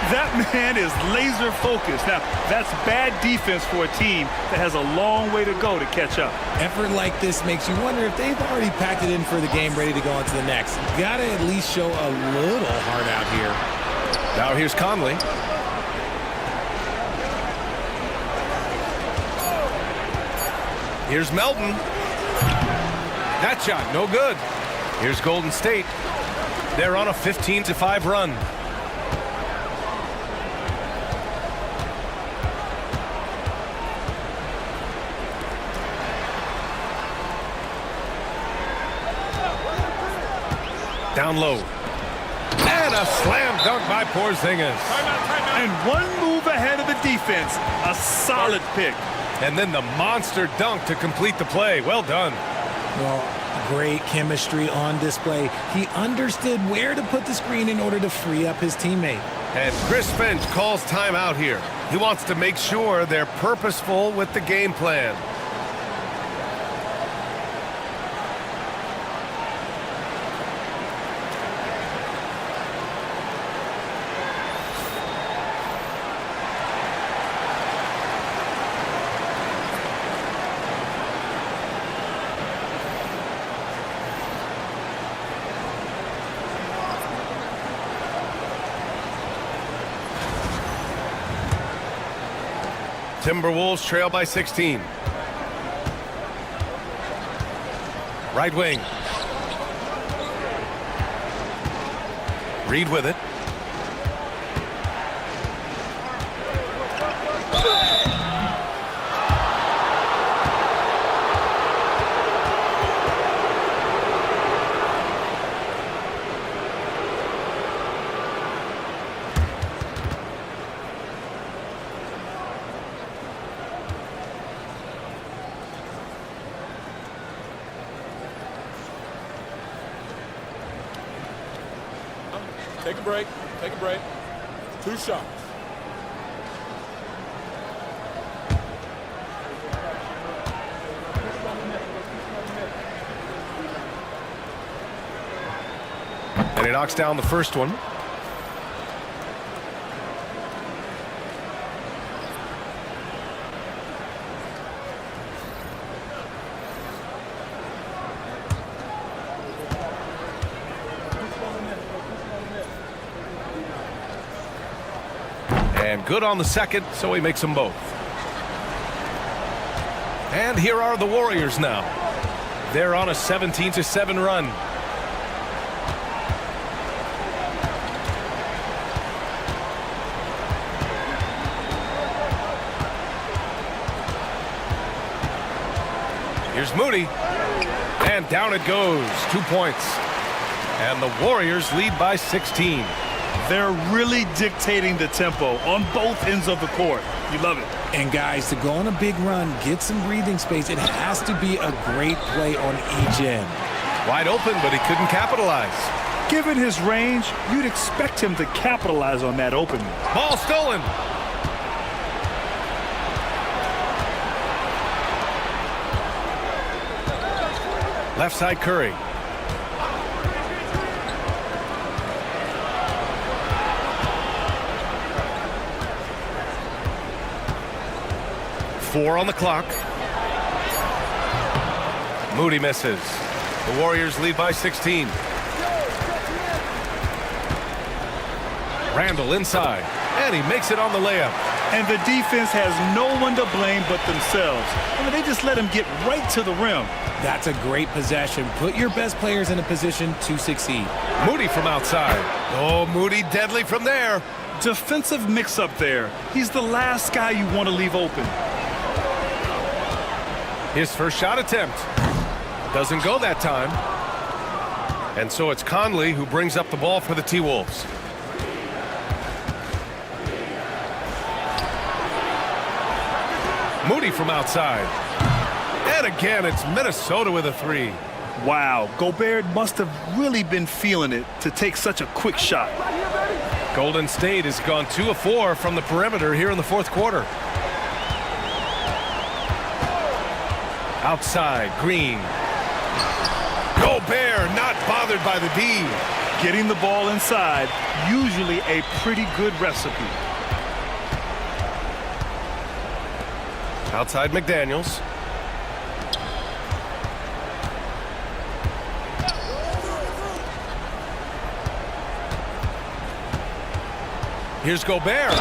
That man is laser focused. Now, that's bad defense for a team that has a long way to go to catch up. Effort like this makes you wonder if they've already packed it in for the game, ready to go on to the next. Gotta at least show a little heart out here. Now here's Conley. Here's Melton. That shot, no good. Here's Golden State. They're on a 15-5 run. Down low. And a slam dunk by Porzingis. And one move ahead of the defense. A solid pick. And then the monster dunk to complete the play. Well done. Well, great chemistry on display. He understood where to put the screen in order to free up his teammate. And Chris Finch calls timeout here. He wants to make sure they're purposeful with the game plan. Timberwolves trail by 16. Right wing. Reed with it. Take a break. Take a break. 2 shots. And he knocks down the first one. And good on the second, so he makes them both. And here are the Warriors now. They're on a 17-7 run. Here's Moody. And down it goes. 2 points. And the Warriors lead by 16. They're really dictating the tempo on both ends of the court. You love it. And guys, to go on a big run, get some breathing space, it has to be a great play on each end. Wide open, but he couldn't capitalize. Given his range, you'd expect him to capitalize on that opening. Ball stolen. Left side Curry. Four on the clock. Moody misses. The Warriors lead by 16. Randle inside, and he makes it on the layup. And the defense has no one to blame but themselves. I mean, they just let him get right to the rim. That's a great possession. Put your best players in a position to succeed. Moody from outside. Oh, Moody deadly from there. Defensive mix-up there. He's the last guy you want to leave open. His first shot attempt. Doesn't go that time. And so it's Conley who brings up the ball for the T-Wolves. Moody from outside. And again, it's Minnesota with a three. Wow, Gobert must have really been feeling it to take such a quick shot. Golden State has gone 2 of 4 from the perimeter here in the fourth quarter. Outside, Green. Gobert not bothered by the D. Getting the ball inside, usually a pretty good recipe. Outside McDaniels. Here's Gobert.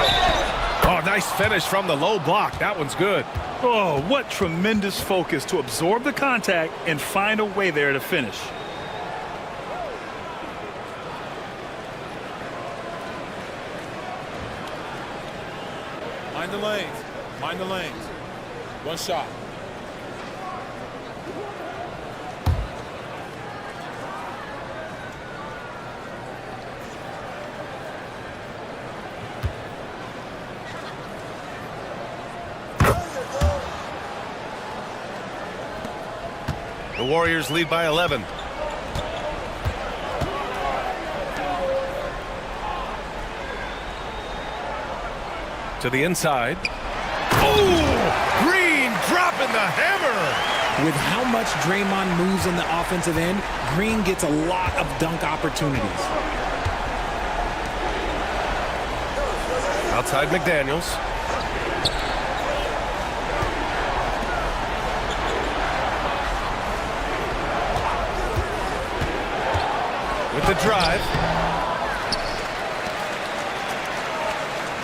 Oh, nice finish from the low block. That one's good. Oh, what tremendous focus to absorb the contact and find a way there to finish. Mind the lanes. Mind the lanes. One shot. The Warriors lead by 11. To the inside. Oh! Green dropping the hammer! With how much Draymond moves on the offensive end, Green gets a lot of dunk opportunities. Outside McDaniels. With the drive.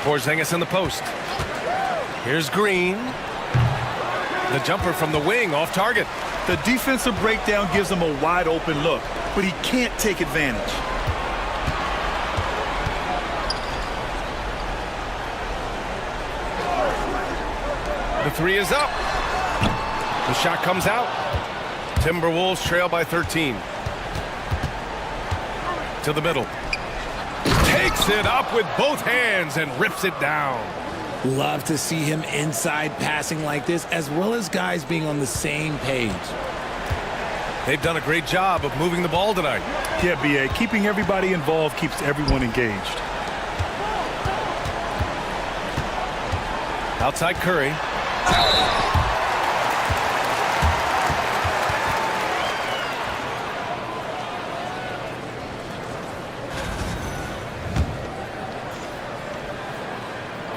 Porzingis in the post. Here's Green. The jumper from the wing off target. The defensive breakdown gives him a wide open look, but he can't take advantage. The three is up. The shot comes out. Timberwolves trail by 13. To the middle. Takes it up with both hands and rips it down. Love to see him inside passing like this, as well as guys being on the same page. They've done a great job of moving the ball tonight. Yeah, B.A., keeping everybody involved keeps everyone engaged. Outside Curry.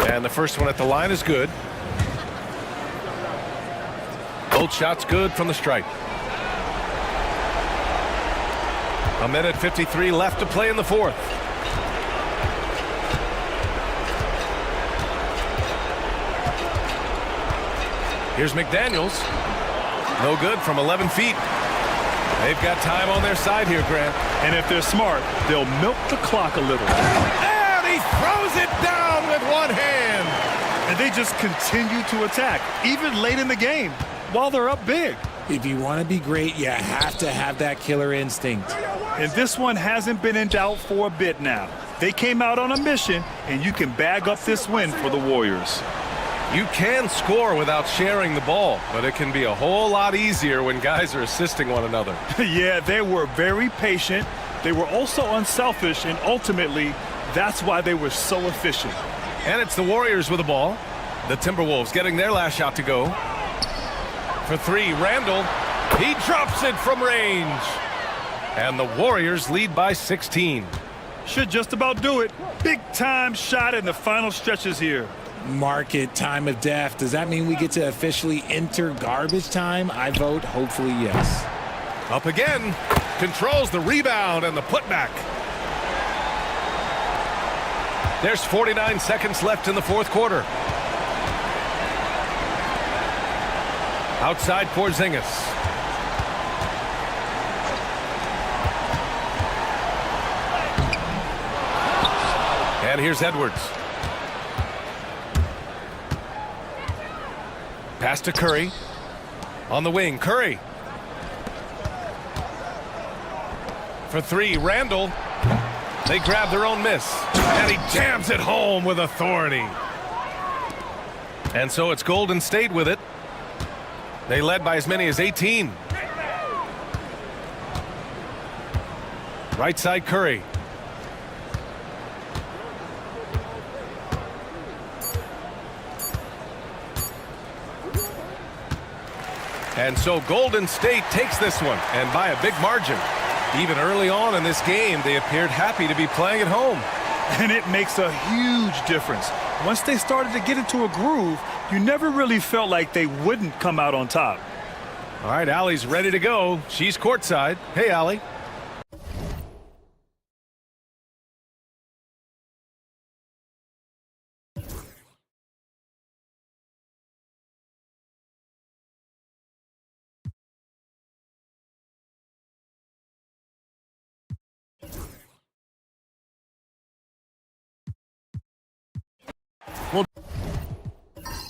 And the first one at the line is good. Both shots good from the stripe. A minute 53 left to play in the fourth. Here's McDaniels. No good from 11 feet. They've got time on their side here, Grant. And if they're smart, they'll milk the clock a little. And he throws it down with one hand. And they just continue to attack, even late in the game, while they're up big. If you want to be great, you have to have that killer instinct. And this one hasn't been in doubt for a bit now. They came out on a mission, and you can bag up this win for the Warriors. You can score without sharing the ball, but it can be a whole lot easier when guys are assisting one another. Yeah, they were very patient. They were also unselfish, and ultimately, that's why they were so efficient. And it's the Warriors with the ball. The Timberwolves getting their last shot to go. For three, Randle. He drops it from range. And the Warriors lead by 16. Should just about do it. Big time shot in the final stretches here. Mark it, time of death. Does that mean we get to officially enter garbage time? I vote hopefully yes. Up again. Controls the rebound and the putback. There's 49 seconds left in the fourth quarter. Outside Porzingis. And here's Edwards. Pass to Curry. On the wing, Curry. For three, Randall. They grab their own miss. And he jams it home with authority. And so it's Golden State with it. They led by as many as 18. Right side, Curry. And so Golden State takes this one, and by a big margin. Even early on in this game, they appeared happy to be playing at home. And it makes a huge difference. Once they started to get into a groove, you never really felt like they wouldn't come out on top. All right, Allie's ready to go. She's courtside. Hey, Allie.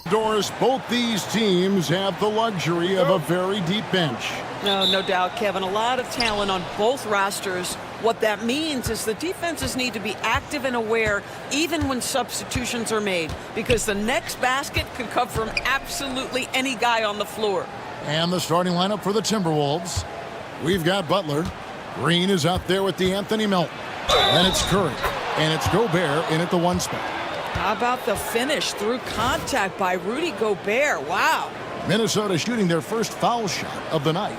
Doris, both these teams have the luxury of a very deep bench. No doubt, Kevin. A lot of talent on both rosters. What that means is the defenses need to be active and aware even when substitutions are made, because the next basket could come from absolutely any guy on the floor. And the starting lineup for the Timberwolves. We've got Butler. Green is out there with DeAnthony Melton. And it's Curry. And it's Gobert in at the one spot. How about the finish through contact by Rudy Gobert? Wow. Minnesota shooting their first foul shot of the night.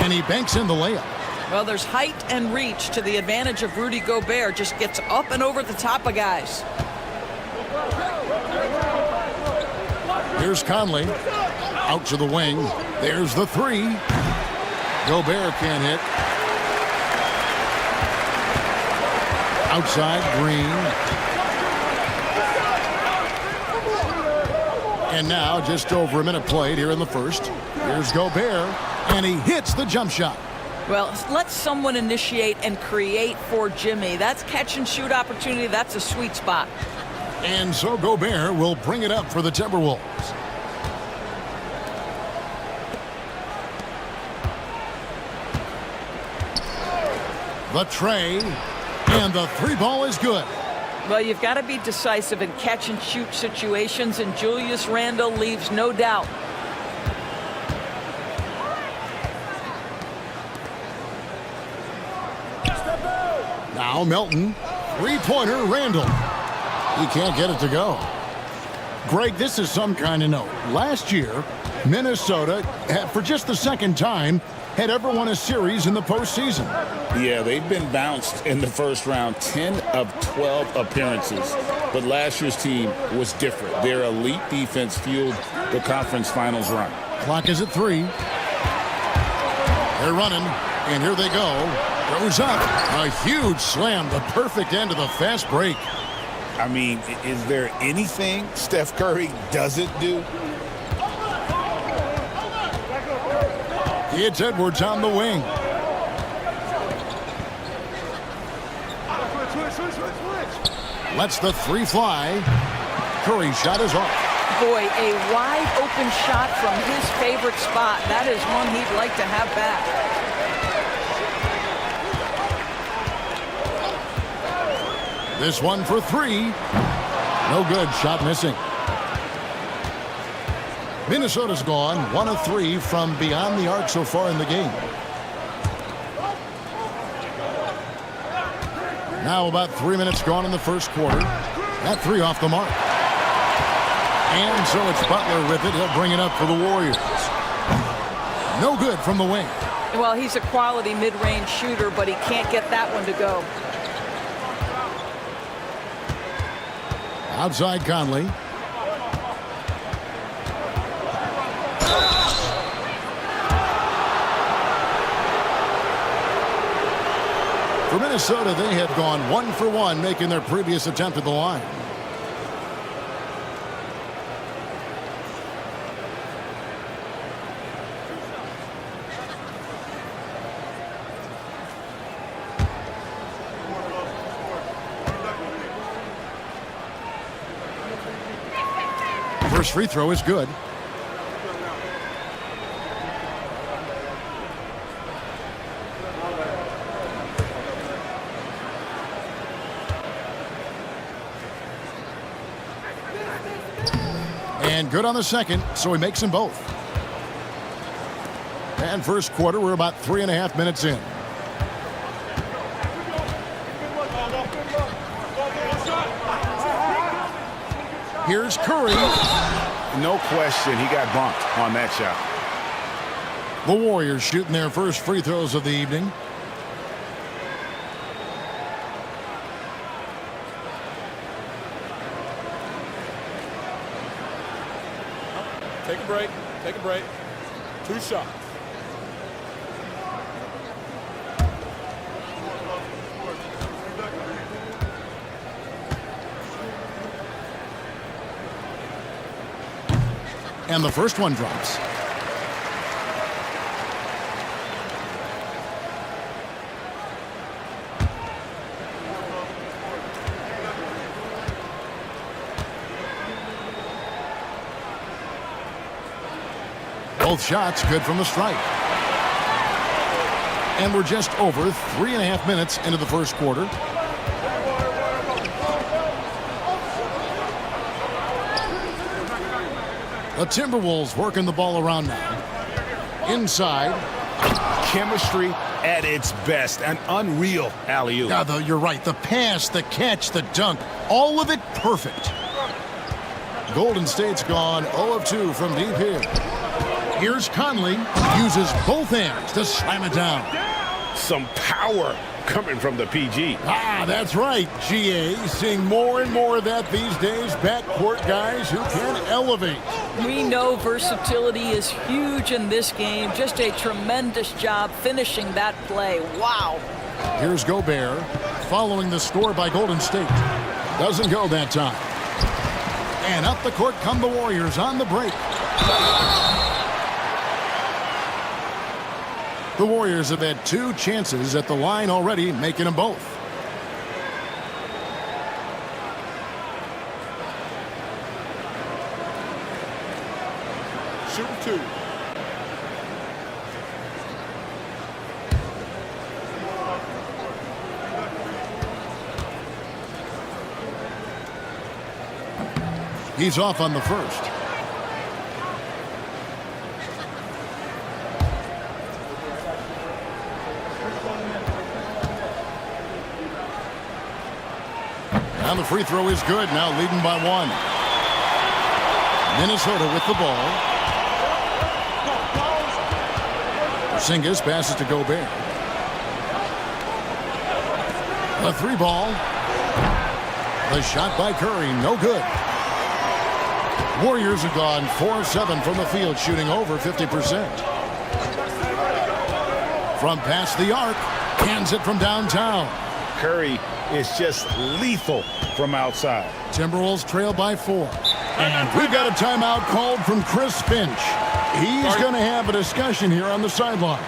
And he banks in the layup. Well, there's height and reach to the advantage of Rudy Gobert. Just gets up and over the top of guys. Here's Conley. Out to the wing. There's the three. Gobert can't hit. Outside, Green. And now just over a minute played here in the first. Here's Gobert, and he hits the jump shot. Well, let someone initiate and create for Jimmy. That's catch and shoot opportunity. That's a sweet spot. And so Gobert will bring it up for the Timberwolves. The tray, and the three ball is good. Well, you've got to be decisive in catch and shoot situations, and Julius Randle leaves no doubt. Now Melton, three-pointer, Randle. He can't get it to go. Greg, this is some kind of note. Last year, Minnesota, for just the second time, had ever won a series in the postseason. Yeah, they've been bounced in the first round, 10 of 12 appearances. But last year's team was different. Their elite defense fueled the conference finals run. Clock is at 3. They're running, and here they go. Goes up. A huge slam, the perfect end of the fast break. I mean, is there anything Steph Curry doesn't do? It's Edwards on the wing. Lets the three fly. Curry's shot is off. Boy, a wide open shot from his favorite spot. That is one he'd like to have back. This one for three. No good. Shot missing. Minnesota's gone 1 of 3 from beyond the arc so far in the game. Now about 3 minutes gone in the first quarter. That three off the mark. And so it's Butler with it. He'll bring it up for the Warriors. No good from the wing. Well, he's a quality mid-range shooter, but he can't get that one to go. Outside Conley. For Minnesota, they have gone 1 for 1, making their previous attempt at the line. First free throw is good. And good on the second, so he makes them both. And first quarter, we're about 3.5 minutes in. Here's Curry. No question, he got bumped on that shot. The Warriors shooting their first free throws of the evening. Take a break. Take a break. 2 shots. And the first one drops. Both shots good from the stripe. And we're just over 3.5 minutes into the first quarter. The Timberwolves working the ball around now. Inside. Chemistry at its best. An unreal alley-oop. Yeah, you're right. The pass, the catch, the dunk, all of it perfect. Golden State's gone 0 of 2 from deep here. Here's Conley. Uses both hands to slam it down. Some power coming from the PG. Ah, that's right, GA. Seeing more and more of that these days. Backcourt guys who can elevate. We know versatility is huge in this game. Just a tremendous job finishing that play. Wow. Here's Gobert following the score by Golden State. Doesn't go that time. And up the court come the Warriors on the break. The Warriors have had 2 chances at the line already, making them both. Shooting 2. He's off on the first. And the free throw is good, now leading by 1. Minnesota with the ball. Porzingis passes to Gobert. The 3 ball. The shot by Curry, no good. Warriors have gone 4 of 7 from the field, shooting over 50%. From past the arc, cans it from downtown. Curry is just lethal from outside. Timberwolves trail by 4. And we've got a timeout called from Chris Finch. He's going to have a discussion here on the sideline.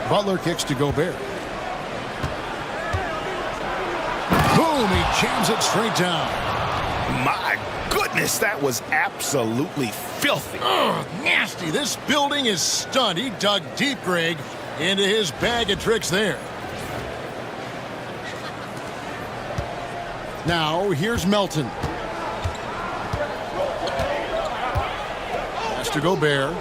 Butler kicks to Gobert. Boom, he jams it straight down. My goodness, that was absolutely filthy. Ugh, nasty. This building is stunned. He dug deep, Greg, into his bag of tricks there. Now, here's Melton. Pass to Gobert.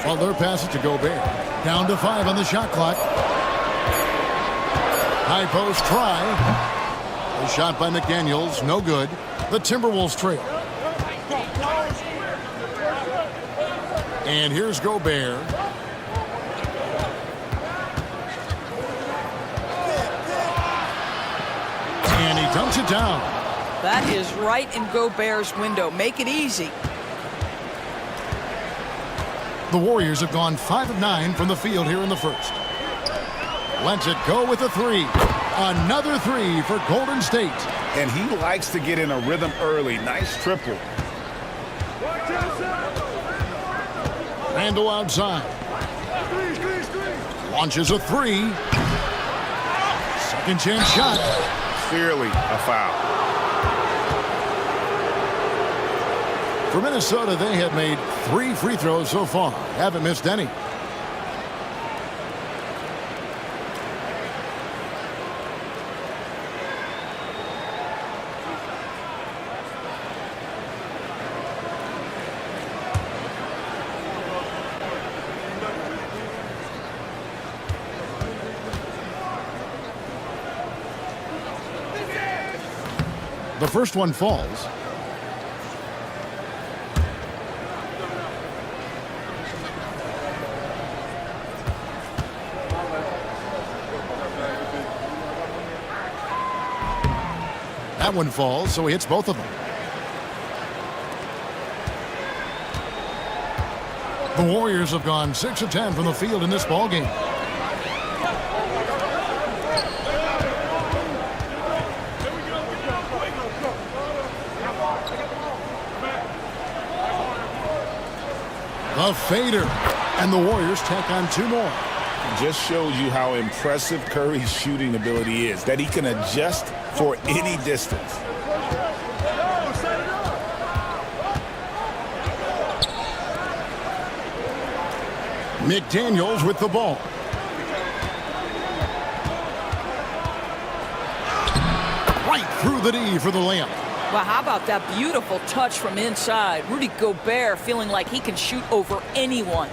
Butler passes to Gobert. Down to 5 on the shot clock. High post try. A shot by McDaniels, no good. The Timberwolves trail. And here's Gobert. And he dunks it down. That is right in Gobert's window. Make it easy. The Warriors have gone 5 of 9 from the field here in the first. Lets it go with a 3. Another 3 for Golden State. And he likes to get in a rhythm early. Nice triple. Randle outside. Launches a 3. Second chance shot. Clearly a foul. For Minnesota, they have made 3 free throws so far. Haven't missed any. The first one falls. That one falls, so he hits both of them. The Warriors have gone 6 of 10 from the field in this ballgame. A fader, and the Warriors tack on 2 more. Just shows you how impressive Curry's shooting ability is, that he can adjust for any distance. McDaniels with the ball. Right through the D for the layup. Well, how about that beautiful touch from inside? Rudy Gobert feeling like he can shoot over anyone.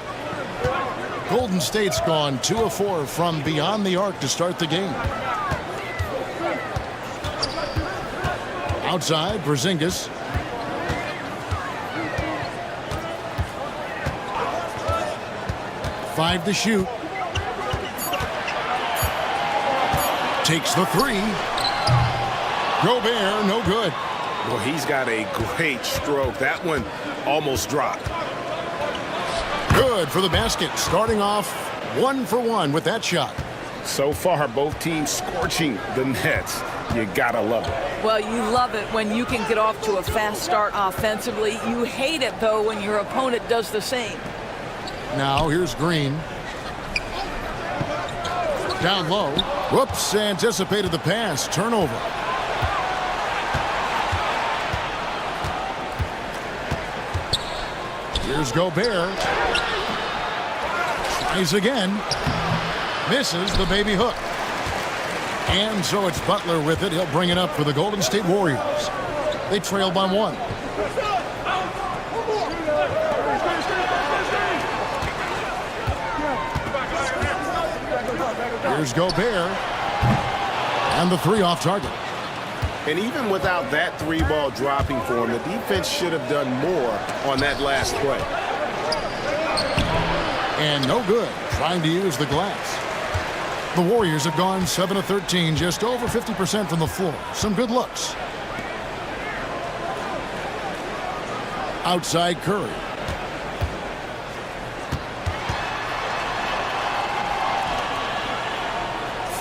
Golden State's gone 2 of 4 from beyond the arc to start the game. Outside, Porzingis. Five to shoot. Takes the 3. Gobert, no good. Well, he's got a great stroke. That one almost dropped. Good for the basket. Starting off 1 for 1 with that shot. So far, both teams scorching the Nets. You gotta love it. Well, you love it when you can get off to a fast start offensively. You hate it, though, when your opponent does the same. Now, here's Green. Down low. Whoops, anticipated the pass. Turnover. Here's Gobert. Tries again. Misses the baby hook. And so it's Butler with it. He'll bring it up for the Golden State Warriors. They trail by 1. Here's Gobert. And the 3 off target. And even without that 3-ball dropping for him, the defense should have done more on that last play. And no good. Trying to use the glass. The Warriors have gone 7 of 13, just over 50% from the floor. Some good looks. Outside Curry.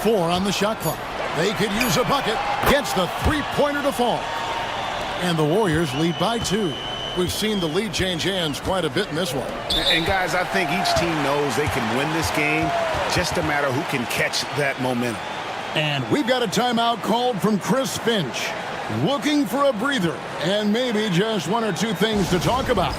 Four on the shot clock. They could use a bucket. Gets the 3-pointer to fall. And the Warriors lead by 2. We've seen the lead change hands quite a bit in this one. And guys, I think each team knows they can win this game. Just a matter who can catch that momentum. And we've got a timeout called from Chris Finch. Looking for a breather and maybe just one or two things to talk about.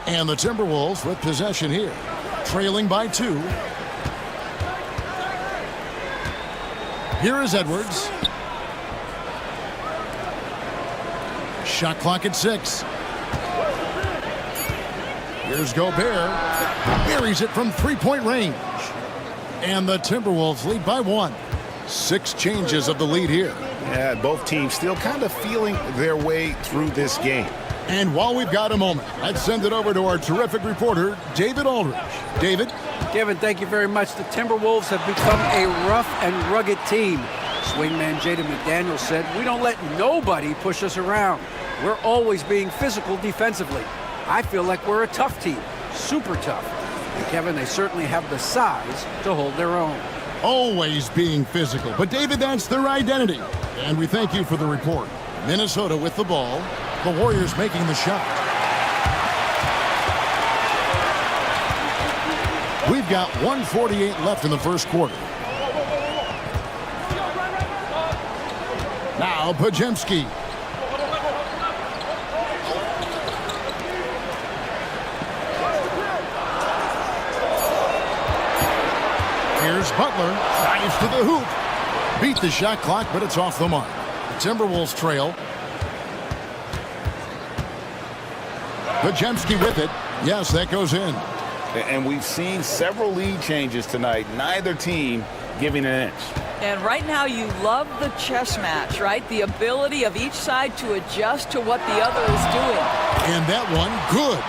And the Timberwolves with possession here, trailing by 2. Here is Edwards. Shot clock at 6. Here's Gobert. Buries it from three-point range. And the Timberwolves lead by 1. 6 changes of the lead here. Yeah, both teams still kind of feeling their way through this game. And while we've got a moment, let's send it over to our terrific reporter, David Aldridge. David? Kevin, thank you very much. The Timberwolves have become a rough and rugged team. Swingman Jaden McDaniels said, "We don't let nobody push us around. We're always being physical defensively. I feel like we're a tough team, super tough." And Kevin, they certainly have the size to hold their own. Always being physical. But David, that's their identity. And we thank you for the report. Minnesota with the ball. The Warriors making the shot. We've got 1:48 left in the first quarter. Now Podziemski. Here's Butler. Dives to the hoop. Beat the shot clock, but it's off the mark. The Timberwolves trail. Podziemski with it. Yes, that goes in. And we've seen several lead changes tonight. Neither team giving an inch. And right now you love the chess match, right? The ability of each side to adjust to what the other is doing. And that one, good.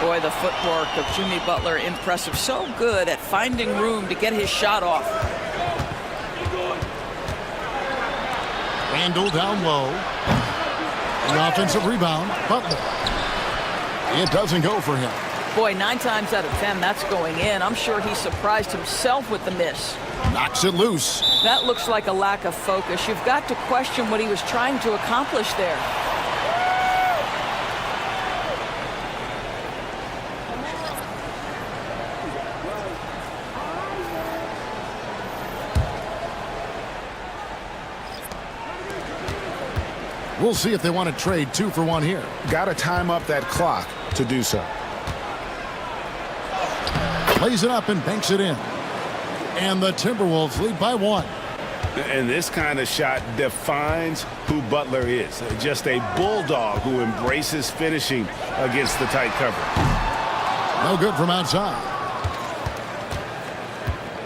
Boy, the footwork of Jimmy Butler, impressive. So good at finding room to get his shot off. Randle down low. The offensive rebound. Butler. It doesn't go for him. Boy, 9 times out of 10, that's going in. I'm sure he surprised himself with the miss. Knocks it loose. That looks like a lack of focus. You've got to question what he was trying to accomplish there. We'll see if they want to trade 2 for 1 here. Got to time up that clock to do so. Plays it up and banks it in. And the Timberwolves lead by 1. And this kind of shot defines who Butler is. Just a bulldog who embraces finishing against the tight cover. No good from outside.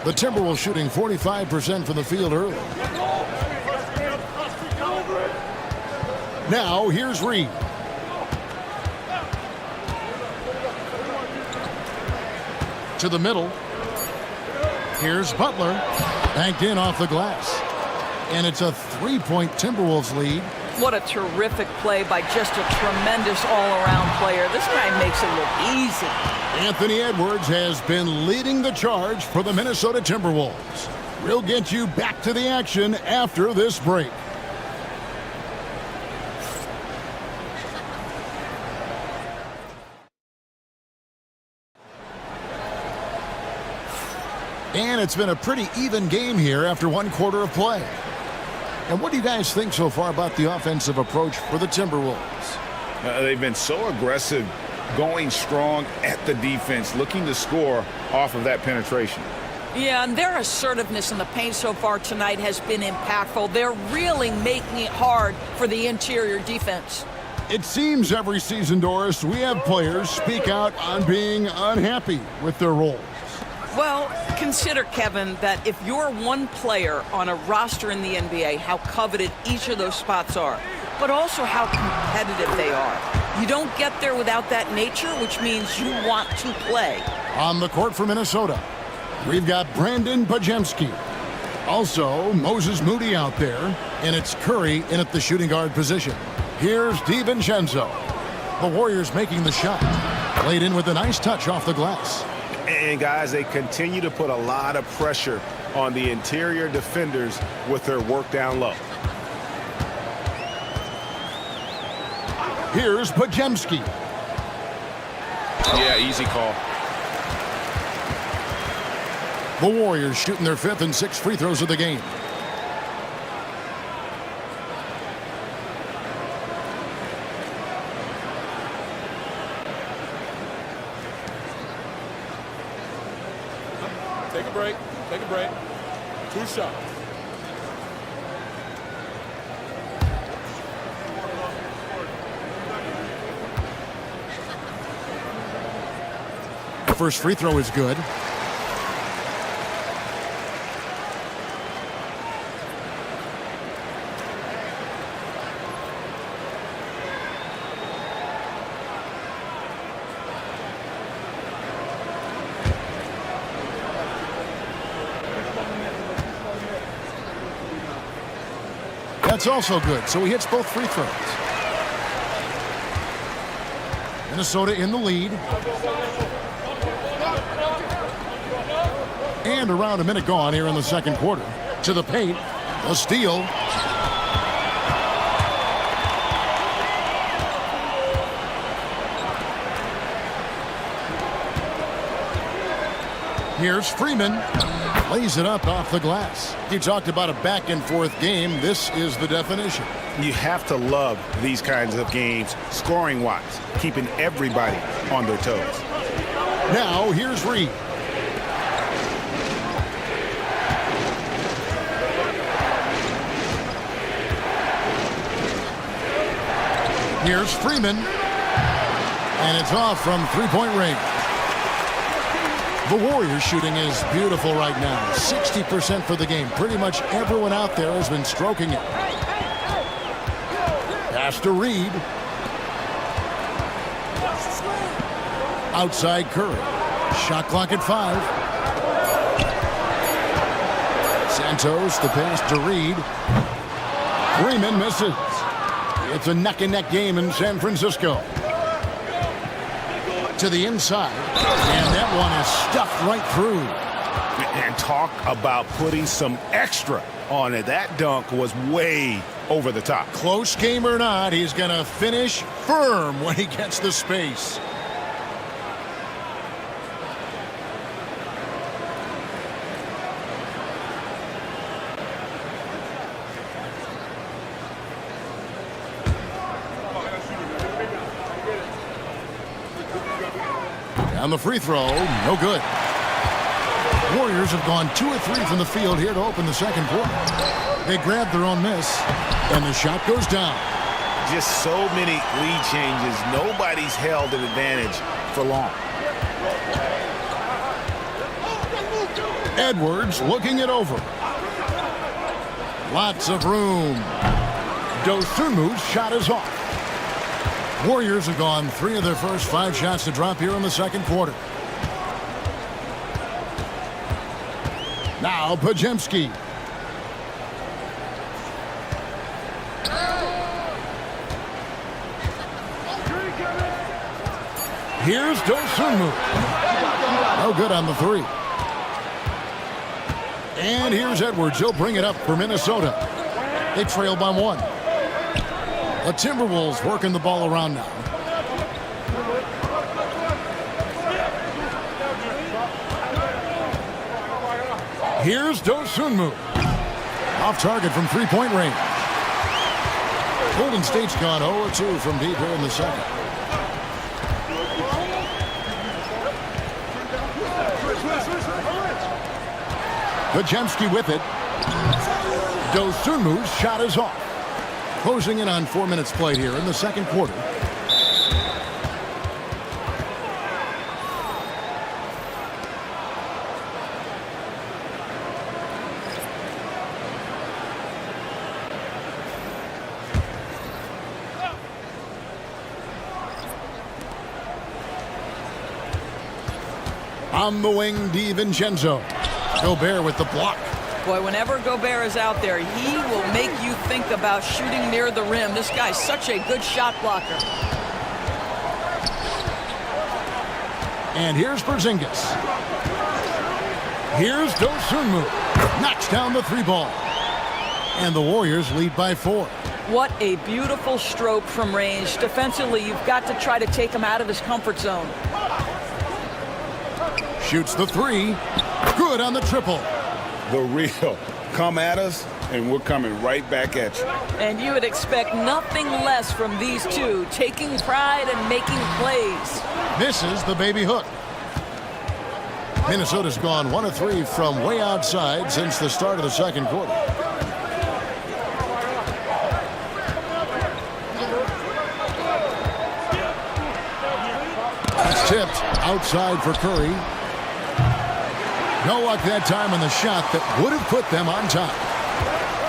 The Timberwolves shooting 45% from the field early. Now, here's Reed. To the middle. Here's Butler. Banked in off the glass. And it's a 3-point Timberwolves lead. What a terrific play by just a tremendous all-around player. This guy makes it look easy. Anthony Edwards has been leading the charge for the Minnesota Timberwolves. We'll get you back to the action after this break. And it's been a pretty even game here after one quarter of play. And what do you guys think so far about the offensive approach for the Timberwolves? They've been so aggressive, going strong at the defense, looking to score off of that penetration. Yeah, and their assertiveness in the paint so far tonight has been impactful. They're really making it hard for the interior defense. It seems every season, Doris, we have players speak out on being unhappy with their roles. Well, consider, Kevin, that if you're one player on a roster in the NBA, how coveted each of those spots are, but also how competitive they are. You don't get there without that nature, which means you want to play. On the court for Minnesota, we've got Brandon Pajemski. Also, Moses Moody out there, and it's Curry in at the shooting guard position. Here's DiVincenzo. The Warriors making the shot. Laid in with a nice touch off the glass. And, guys, they continue to put a lot of pressure on the interior defenders with their work down low. Here's Pajemski. Yeah, easy call. The Warriors shooting their 5th and 6th free throws of the game. Take a break. Take a break. 2 shots. The first free throw is good. That's also good, so he hits both free throws. Minnesota in the lead. And around a minute gone here in the second quarter. To the paint, a steal. Here's Freeman. Lays it up off the glass. You talked about a back-and-forth game. This is the definition. You have to love these kinds of games, scoring-wise, keeping everybody on their toes. Now, here's Reed. Here's Freeman. And it's off from three-point range. The Warriors shooting is beautiful right now. 60% for the game. Pretty much everyone out there has been stroking it. Pass to Reed. Outside Curry. Shot clock at 5. Santos, the pass to Reed. Freeman misses. It's a neck-and-neck game in San Francisco. To the inside, and that one is stuffed right through. And talk about putting some extra on it. That dunk was way over the top. Close game or not, he's going to finish firm when he gets the space. On the free throw, no good. Warriors have gone 2 of 3 from the field here to open the second quarter. They grabbed their own miss, and the shot goes down. Just so many lead changes. Nobody's held an advantage for long. Edwards looking it over. Lots of room. Dosunmu's shot is off. Warriors have gone 3 of their first 5 shots to drop here in the second quarter. Now Pajemski. Here's Dosunmu. No good on the three. And here's Edwards. He'll bring it up for Minnesota. They trail by 1. The Timberwolves working the ball around now. Here's Dosunmu. Off target from three-point range. Golden State's gone 0-2 from deep here in the second. Pajemski with it. Dosunmu's shot is off. Closing in on 4 minutes played here in the second quarter. On the wing, DiVincenzo. Gobert with the block. Boy, whenever Gobert is out there, he will make you think about shooting near the rim. This guy's such a good shot blocker. And here's Porzingis. Here's Dosunmu. Knocks down the three ball. And the Warriors lead by 4. What a beautiful stroke from range. Defensively, you've got to try to take him out of his comfort zone. Shoots the three. Good on the triple. The real. Come at us, and we're coming right back at you. And you would expect nothing less from these two, taking pride and making plays. Misses the baby hook. Minnesota's gone 1 of 3 from way outside since the start of the second quarter. It's tipped outside for Curry. No luck that time on the shot that would have put them on top.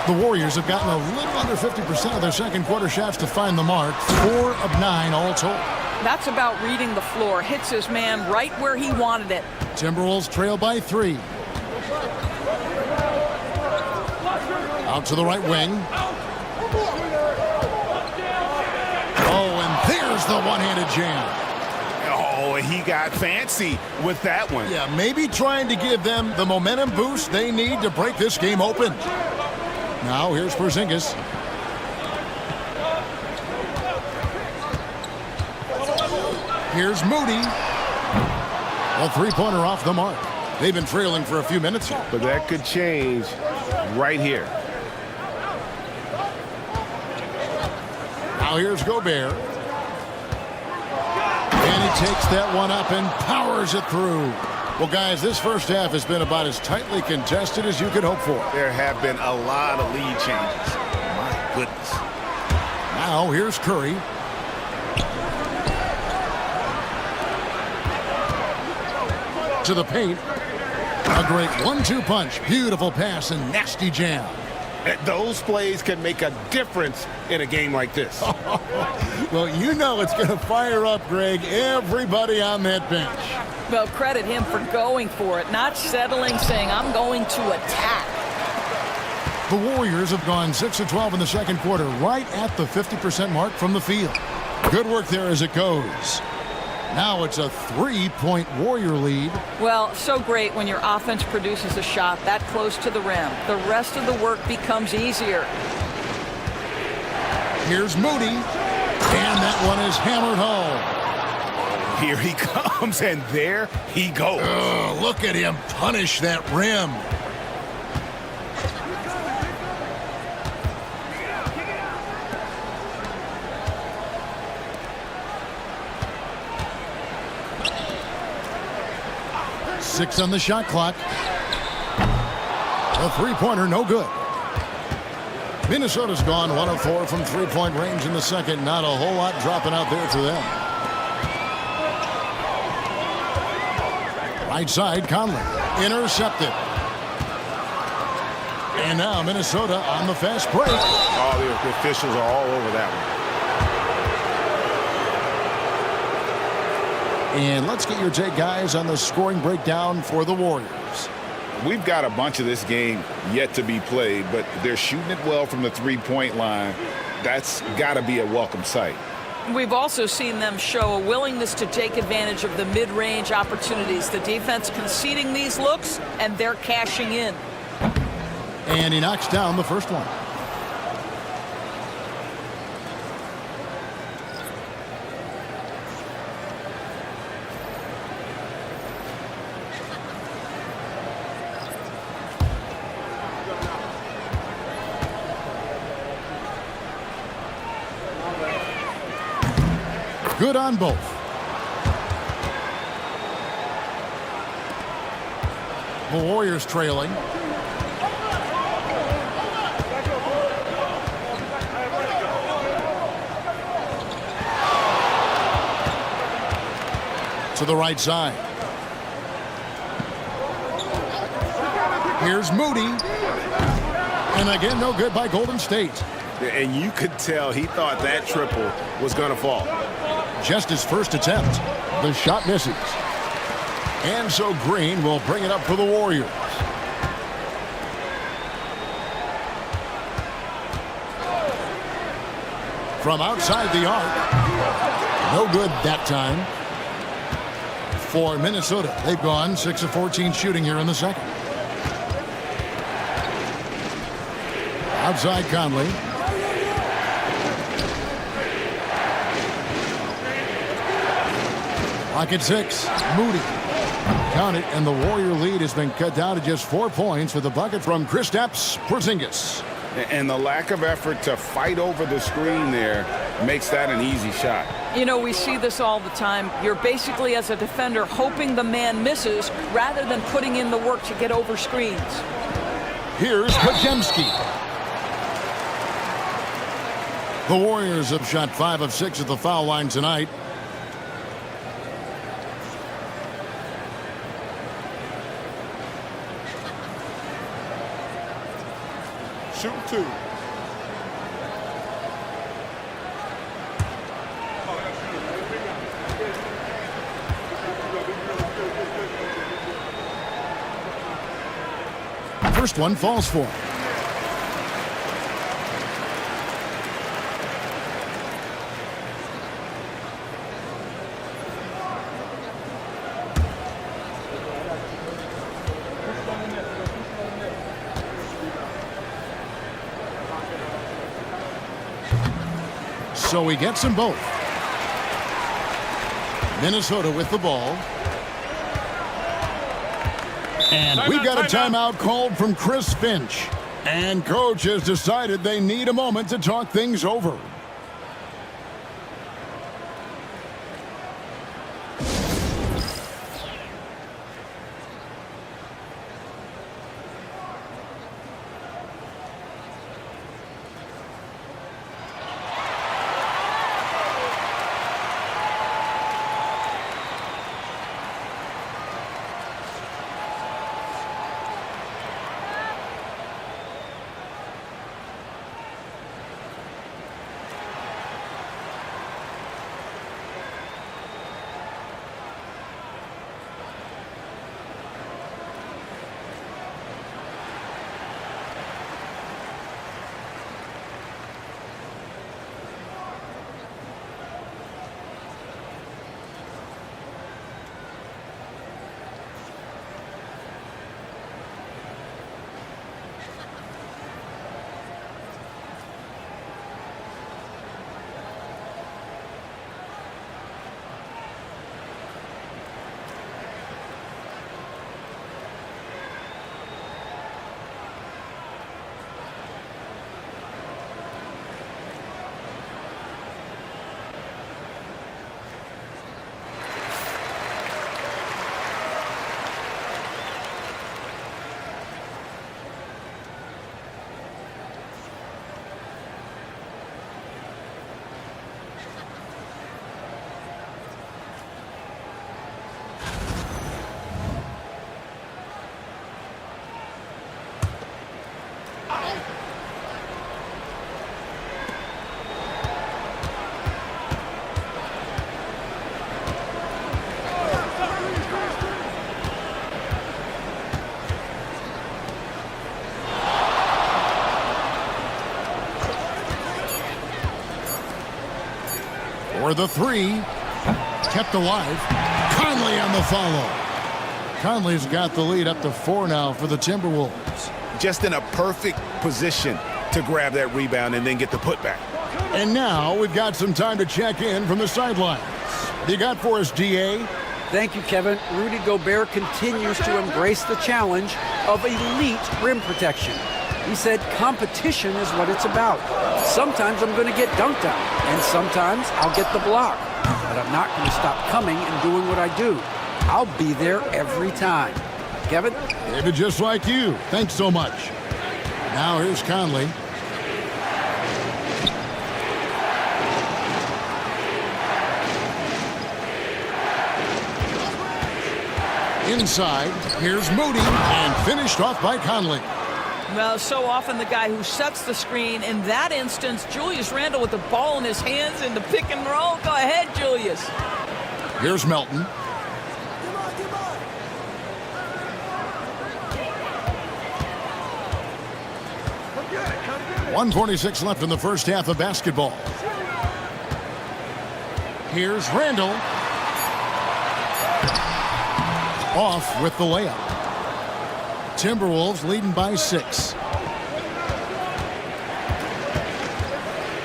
The Warriors have gotten a little under 50% of their second quarter shots to find the mark. 4 of 9 all told. That's about reading the floor. Hits his man right where he wanted it. Timberwolves trail by 3. Out to the right wing. Oh, and there's the one-handed jam. Oh, he got fancy with that one. Yeah, maybe trying to give them the momentum boost they need to break this game open. Now here's Porzingis. Here's Moody. A three-pointer off the mark. They've been trailing for a few minutes here. But that could change right here. Now here's Gobert. And he takes that one up and powers it through. Well, guys, this first half has been about as tightly contested as you could hope for. There have been a lot of lead changes. My goodness. Now here's Curry. To the paint. A great 1-2 punch. Beautiful pass and nasty jam. Those plays can make a difference in a game like this. Well, you know it's going to fire up, Greg, everybody on that bench. Well, credit him for going for it, not settling, saying, I'm going to attack. The Warriors have gone 6 of 12 in the second quarter, right at the 50% mark from the field. Good work there as it goes. Now it's a 3-point Warrior lead. Well, so great when your offense produces a shot that close to the rim. The rest of the work becomes easier. Here's Moody. And that one is hammered home. Here he comes, and there he goes. Oh, look at him punish that rim. Six on the shot clock. A three-pointer, no good. Minnesota's gone 1 of 4 from three-point range in the second. Not a whole lot dropping out there for them. Right side, Conley. Intercepted. And now Minnesota on the fast break. Oh, the officials are all over that one. And let's get your take, guys, on the scoring breakdown for the Warriors. we've got a bunch of this game yet to be played, but they're shooting it well from the three-point line. That's got to be a welcome sight. We've also seen them show a willingness to take advantage of the mid-range opportunities. The defense conceding these looks, and they're cashing in. And he knocks down the first one. Good on both. The Warriors trailing. To the right side. Here's Moody. And again, no good by Golden State. And you could tell he thought that triple was going to fall. Just his first attempt. The shot misses. And so Green will bring it up for the Warriors. From outside the arc. No good that time. For Minnesota, they've gone 6 of 14 shooting here in the second. Outside Conley. Pocket 6, Moody. Count it, and the Warrior lead has been cut down to just 4 points with a bucket from Kristaps Porzingis. And the lack of effort to fight over the screen there makes that an easy shot. You know, we see this all the time. You're basically, as a defender, hoping the man misses rather than putting in the work to get over screens. Here's Podziemski. The Warriors have shot 5 of 6 at the foul line tonight. Shoot 2. First one falls for him. So he gets them both. Minnesota with the ball. And we've got a timeout called from Chris Finch. And coach has decided they need a moment to talk things over. for the three. Kept alive. Conley on the follow. Conley's got the lead up to 4 now for the Timberwolves. Just in a perfect position to grab that rebound and then get the putback. And now we've got some time to check in from the sidelines. You got for us, DA? Thank you, Kevin. Rudy Gobert continues to embrace the challenge of elite rim protection. He said competition is what it's about. Sometimes I'm going to get dunked on, and sometimes I'll get the block. But I'm not going to stop coming and doing what I do. I'll be there every time. Kevin? David, just like you. Thanks so much. Now here's Conley. Inside, here's Moody, and finished off by Conley. Well, so often the guy who sets the screen. In that instance, Julius Randle with the ball in his hands in the pick and roll. Go ahead, Julius. Here's Melton. .146 left in the first half of basketball. Here's Randle. Off with the layup. Timberwolves leading by 6.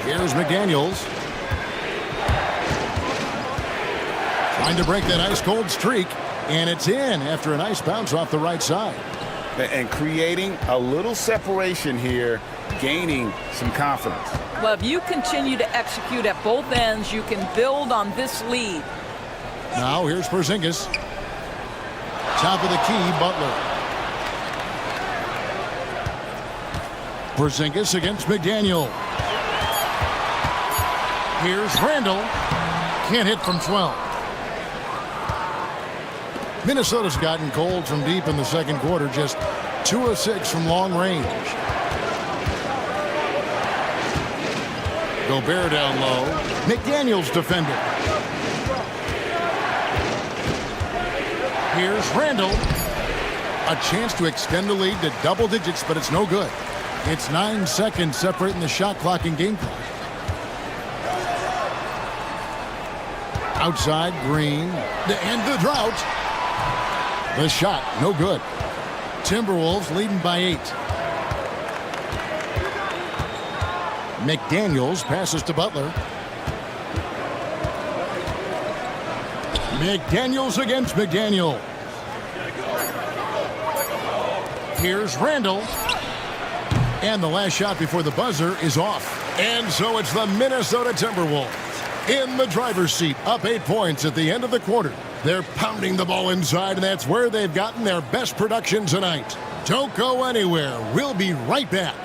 Here's McDaniels. Trying to break that ice-cold streak, and it's in after a nice bounce off the right side. And creating a little separation here, gaining some confidence. Well, if you continue to execute at both ends, you can build on this lead. Now here's Porzingis. Top of the key, Butler. Porzingis against McDaniel. Here's Randle. Can't hit from 12. Minnesota's gotten cold from deep in the second quarter, just 2 of 6 from long range. Gobert down low. McDaniels defended. Here's Randle. A chance to extend the lead to double digits, but it's no good. It's 9 seconds separating the shot clock and game clock. Outside, Green. To end the drought. The shot, no good. Timberwolves leading by 8. McDaniels passes to Butler. McDaniels against McDaniel. Here's Randle. And the last shot before the buzzer is off. And so it's the Minnesota Timberwolves in the driver's seat, up 8 points at the end of the quarter. They're pounding the ball inside, and that's where they've gotten their best production tonight. Don't go anywhere. We'll be right back.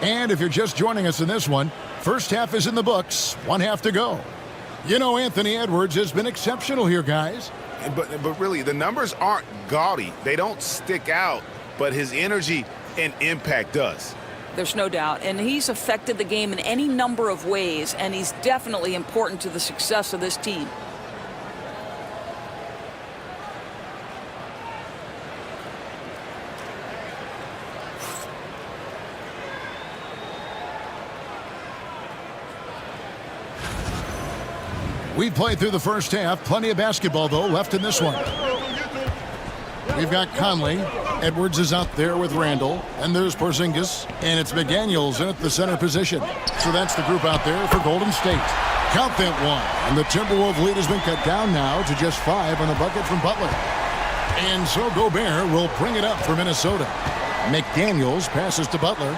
And if you're just joining us in this one, first half is in the books, 1 half to go. You know, Anthony Edwards has been exceptional here, guys. But really, the numbers aren't gaudy. They don't stick out, but his energy and impact does. There's no doubt. And he's affected the game in any number of ways, and he's definitely important to the success of this team. We played through the first half. Plenty of basketball, though, left in this one. We've got Conley. Edwards is out there with Randall. And there's Porzingis. And it's McDaniels in at the center position. So that's the group out there for Golden State. Count that one. And the Timberwolves lead has been cut down now to just 5 on the bucket from Butler. And so Gobert will bring it up for Minnesota. McDaniels passes to Butler.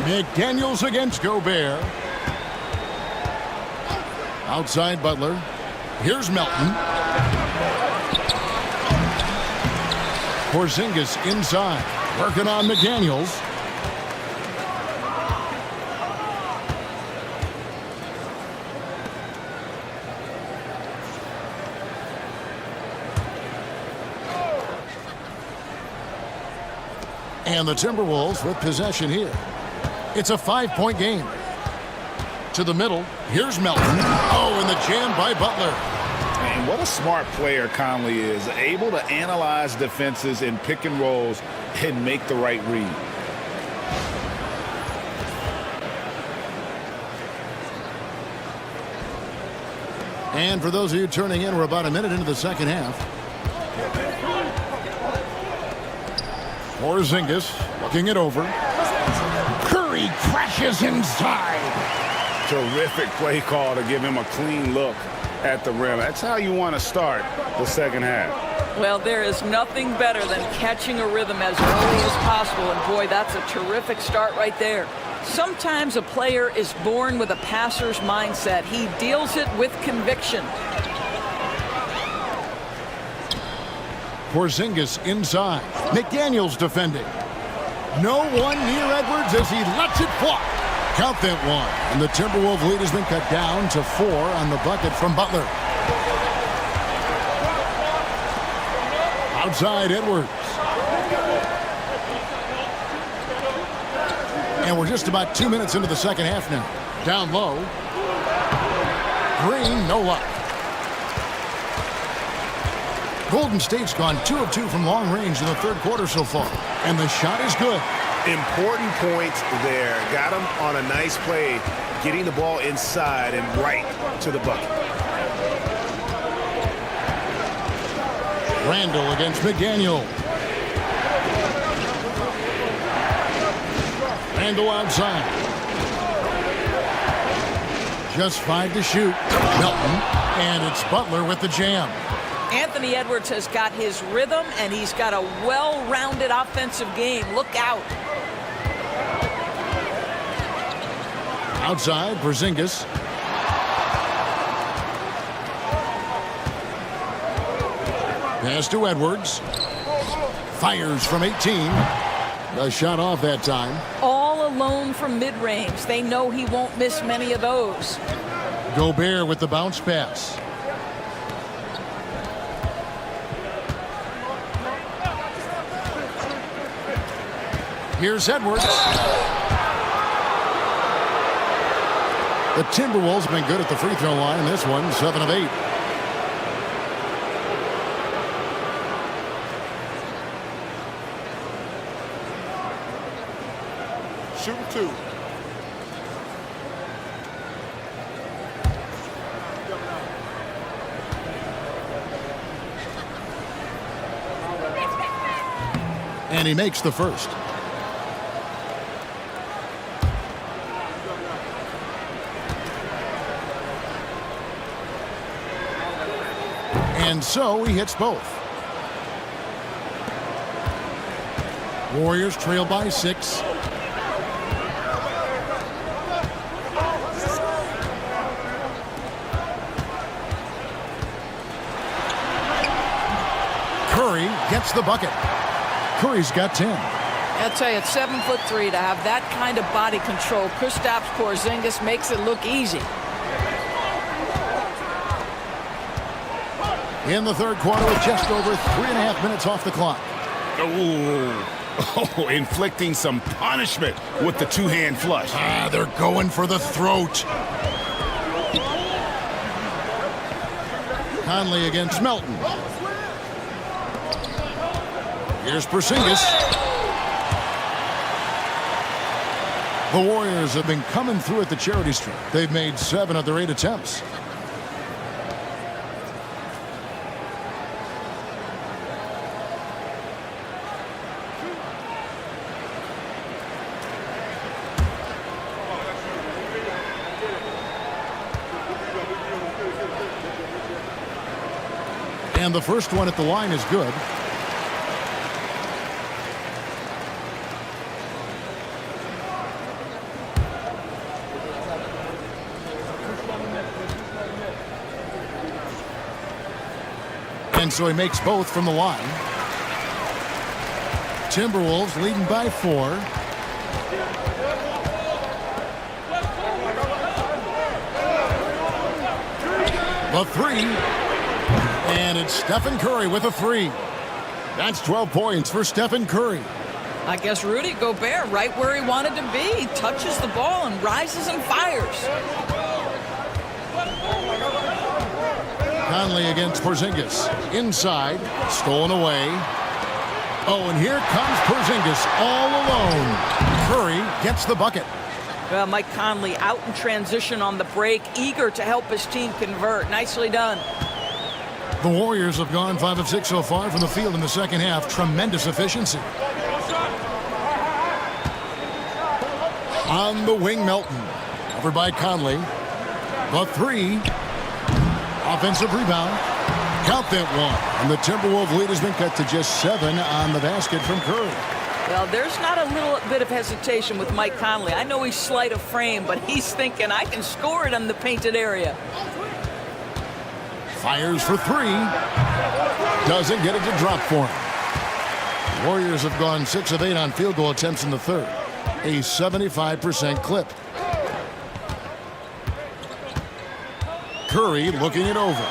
McDaniels against Gobert. Outside Butler. Here's Melton. Porzingis inside. Working on McDaniels. And the Timberwolves with possession here. It's a 5-point game. To the middle. Here's Melton. Oh, and the jam by Butler. And what a smart player Conley is. Able to analyze defenses in pick and rolls and make the right read. And for those of you turning in, we're about a minute into the second half. Porzingis looking it over. Curry crashes inside. Terrific play call to give him a clean look at the rim. That's how you want to start the second half. Well, there is nothing better than catching a rhythm as early as possible. And boy, that's a terrific start right there. Sometimes a player is born with a passer's mindset. He deals it with conviction. Porzingis inside. McDaniels defending. No one near Edwards as he lets it fly. Count that one. And the Timberwolves lead has been cut down to 4 on the bucket from Butler. Outside Edwards. And we're just about 2 minutes into the second half now. Down low. Green, no luck. Golden State's gone 2 of 2 from long range in the third quarter so far. And the shot is good. Important points there. Got him on a nice play, getting the ball inside and right to the bucket. Randall against McDaniel. Randall outside. Just 5 to shoot. Melton. And it's Butler with the jam. Anthony Edwards has got his rhythm, and he's got a well-rounded offensive game. Look out. Outside, Porzingis. Pass to Edwards. Fires from 18. The shot off that time. All alone from mid-range. They know he won't miss many of those. Gobert with the bounce pass. Here's Edwards. The Timberwolves have been good at the free throw line in this one, 7 of 8. Shooting 2. And he makes the first. And so he hits both. Warriors trail by 6. Curry gets the bucket. Curry's got 10. I'll tell you, at 7'3", to have that kind of body control, Kristaps Porzingis makes it look easy. In the third quarter with just over 3.5 minutes off the clock. Oh, inflicting some punishment with the two-hand flush. They're going for the throat. Conley against Melton. Here's Porzingis. The Warriors have been coming through at the charity stripe. They've made 7 of their 8 attempts. And the first one at the line is good. And so he makes both from the line. Timberwolves leading by 4. The 3. And it's Stephen Curry with a 3. That's 12 points for Stephen Curry. I guess Rudy Gobert right where he wanted to be. Touches the ball and rises and fires. Conley against Porzingis. Inside. Stolen away. Oh, and here comes Porzingis all alone. Curry gets the bucket. Well, Mike Conley out in transition on the break, eager to help his team convert. Nicely done. The Warriors have gone 5 of 6 so far from the field in the second half. Tremendous efficiency. On the wing, Melton. Over by Conley. The 3. Offensive rebound. Count that one. And the Timberwolves lead has been cut to just 7 on the basket from Curry. Well, there's not a little bit of hesitation with Mike Conley. I know he's slight of frame, but he's thinking, I can score it in the painted area. Fires for 3. Doesn't get it to drop for him. Warriors have gone 6 of 8 on field goal attempts in the third. A 75% clip. Curry looking it over.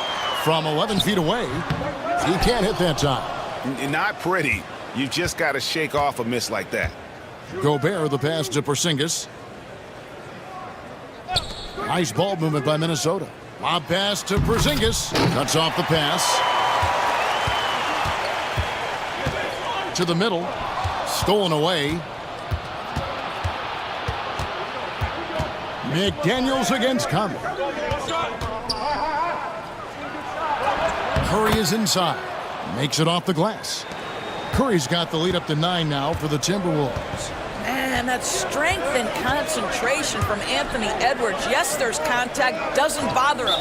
From 11 feet away. He can't hit that time. Not pretty. You just got to shake off a miss like that. Gobert the pass to Porzingis. Nice ball movement by Minnesota. Lob pass to Porzingis. Cuts off the pass. To the middle. Stolen away. McDaniels against Conley. Curry is inside. Makes it off the glass. Curry's got the lead up to 9 now for the Timberwolves. Man, that strength and concentration from Anthony Edwards. Yes, there's contact. Doesn't bother him.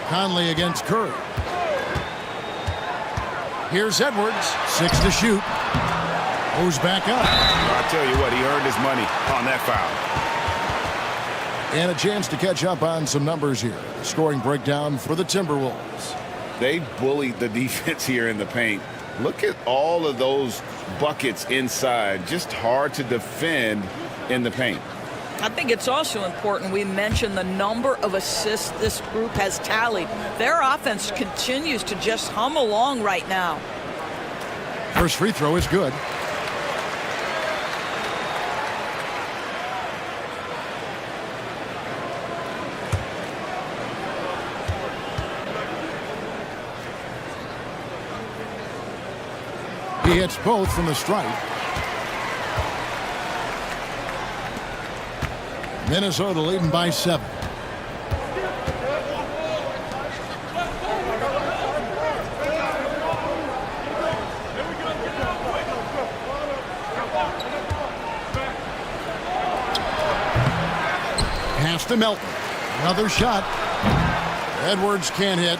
Conley against Curry. Here's Edwards. 6 to shoot. Goes back up. I'll tell you what, he earned his money on that foul. And a chance to catch up on some numbers here. Scoring breakdown for the Timberwolves. They bullied the defense here in the paint. Look at all of those buckets inside. Just hard to defend in the paint. I think it's also important we mention the number of assists this group has tallied. Their offense continues to just hum along right now. First free throw is good. He hits both from the stripe. Minnesota leading by 7. Pass to Melton. Another shot. Edwards can't hit.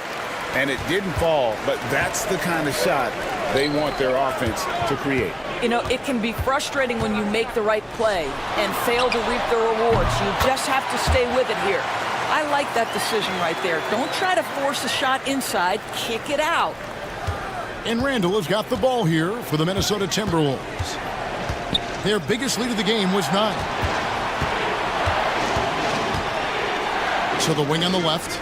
And it didn't fall, but that's the kind of shot they want their offense to create. You know, it can be frustrating when you make the right play and fail to reap the rewards. You just have to stay with it here. I like that decision right there. Don't try to force a shot inside. Kick it out. And Randall has got the ball here for the Minnesota Timberwolves. Their biggest lead of the game was 9. So the wing on the left.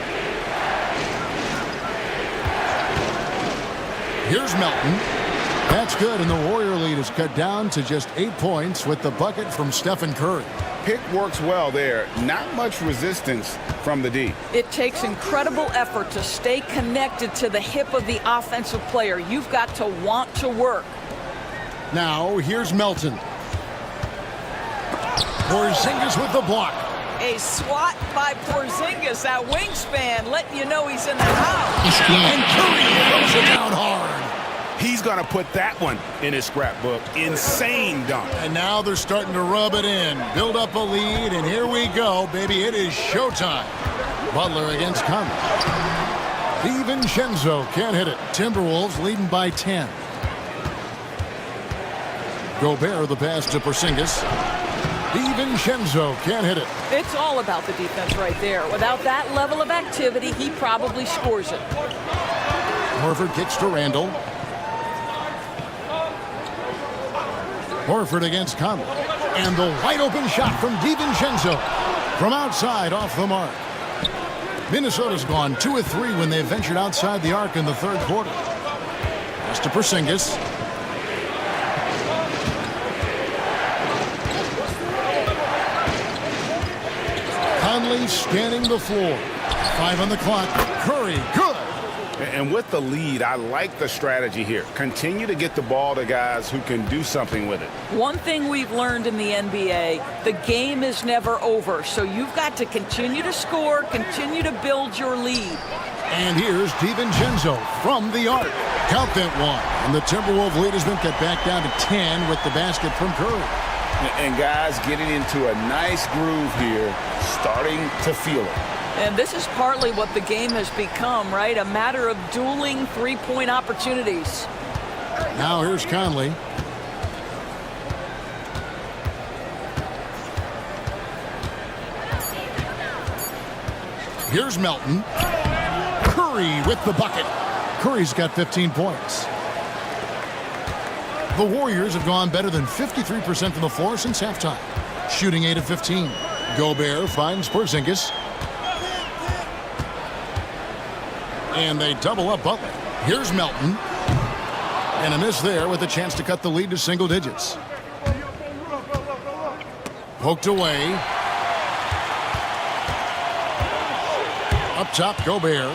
Here's Melton. That's good, and the Warrior lead is cut down to just 8 points with the bucket from Stephen Curry. Pick works well there. Not much resistance from the D. It takes incredible effort to stay connected to the hip of the offensive player. You've got to want to work. Now, here's Melton. Porzingis with the block. A swat by Porzingis, that wingspan, letting you know he's in the house. And Curry throws it down hard. He's going to put that one in his scrapbook. Insane dunk. And now they're starting to rub it in, build up a lead, and here we go, baby. It is showtime. Butler against Conley. DiVincenzo can't hit it. Timberwolves leading by 10. Gobert the pass to Porzingis. DiVincenzo can't hit it. It's all about the defense right there. Without that level of activity, he probably scores it. Horford kicks to Randall. Horford against Conley. And the wide open shot from DiVincenzo. From outside, off the mark. Minnesota's gone 2 of 3 when they ventured outside the arc in the third quarter. Pass to Porzingis. Conley scanning the floor. 5 on the clock. Curry, good. And with the lead, I like the strategy here. Continue to get the ball to guys who can do something with it. One thing we've learned in the NBA, the game is never over. So you've got to continue to score, continue to build your lead. And here's DiVincenzo from the arc. Count that one. And the Timberwolves lead has been cut back down to 10 with the basket from Curry. And guys getting into a nice groove here, starting to feel it. And this is partly what the game has become, right? A matter of dueling three-point opportunities. Now here's Conley. Here's Melton. Curry with the bucket. Curry's got 15 points. The Warriors have gone better than 53% from the floor since halftime, shooting 8 of 15. Gobert finds Porzingis. And they double up Butler. Here's Melton. And a miss there with a chance to cut the lead to single digits. Poked away. Up top, Gobert.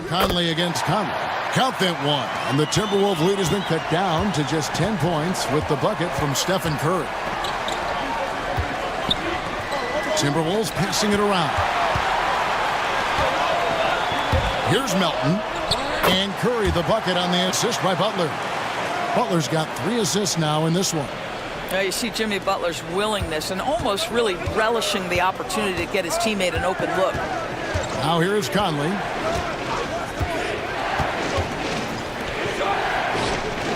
Conley against Conley. Count that one. And the Timberwolves lead has been cut down to just 10 points with the bucket from Stephen Curry. Timberwolves passing it around. Here's Melton. And Curry the bucket on the assist by Butler. Butler's got 3 assists now in this one. Now you see Jimmy Butler's willingness and almost really relishing the opportunity to get his teammate an open look. Now here's Conley.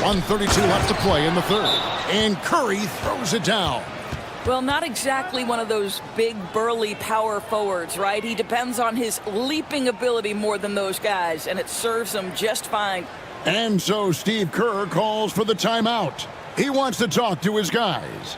1:32 left to play in the third. And Curry throws it down. Well, not exactly one of those big, burly power forwards, right? He depends on his leaping ability more than those guys, and it serves him just fine. And so Steve Kerr calls for the timeout. He wants to talk to his guys.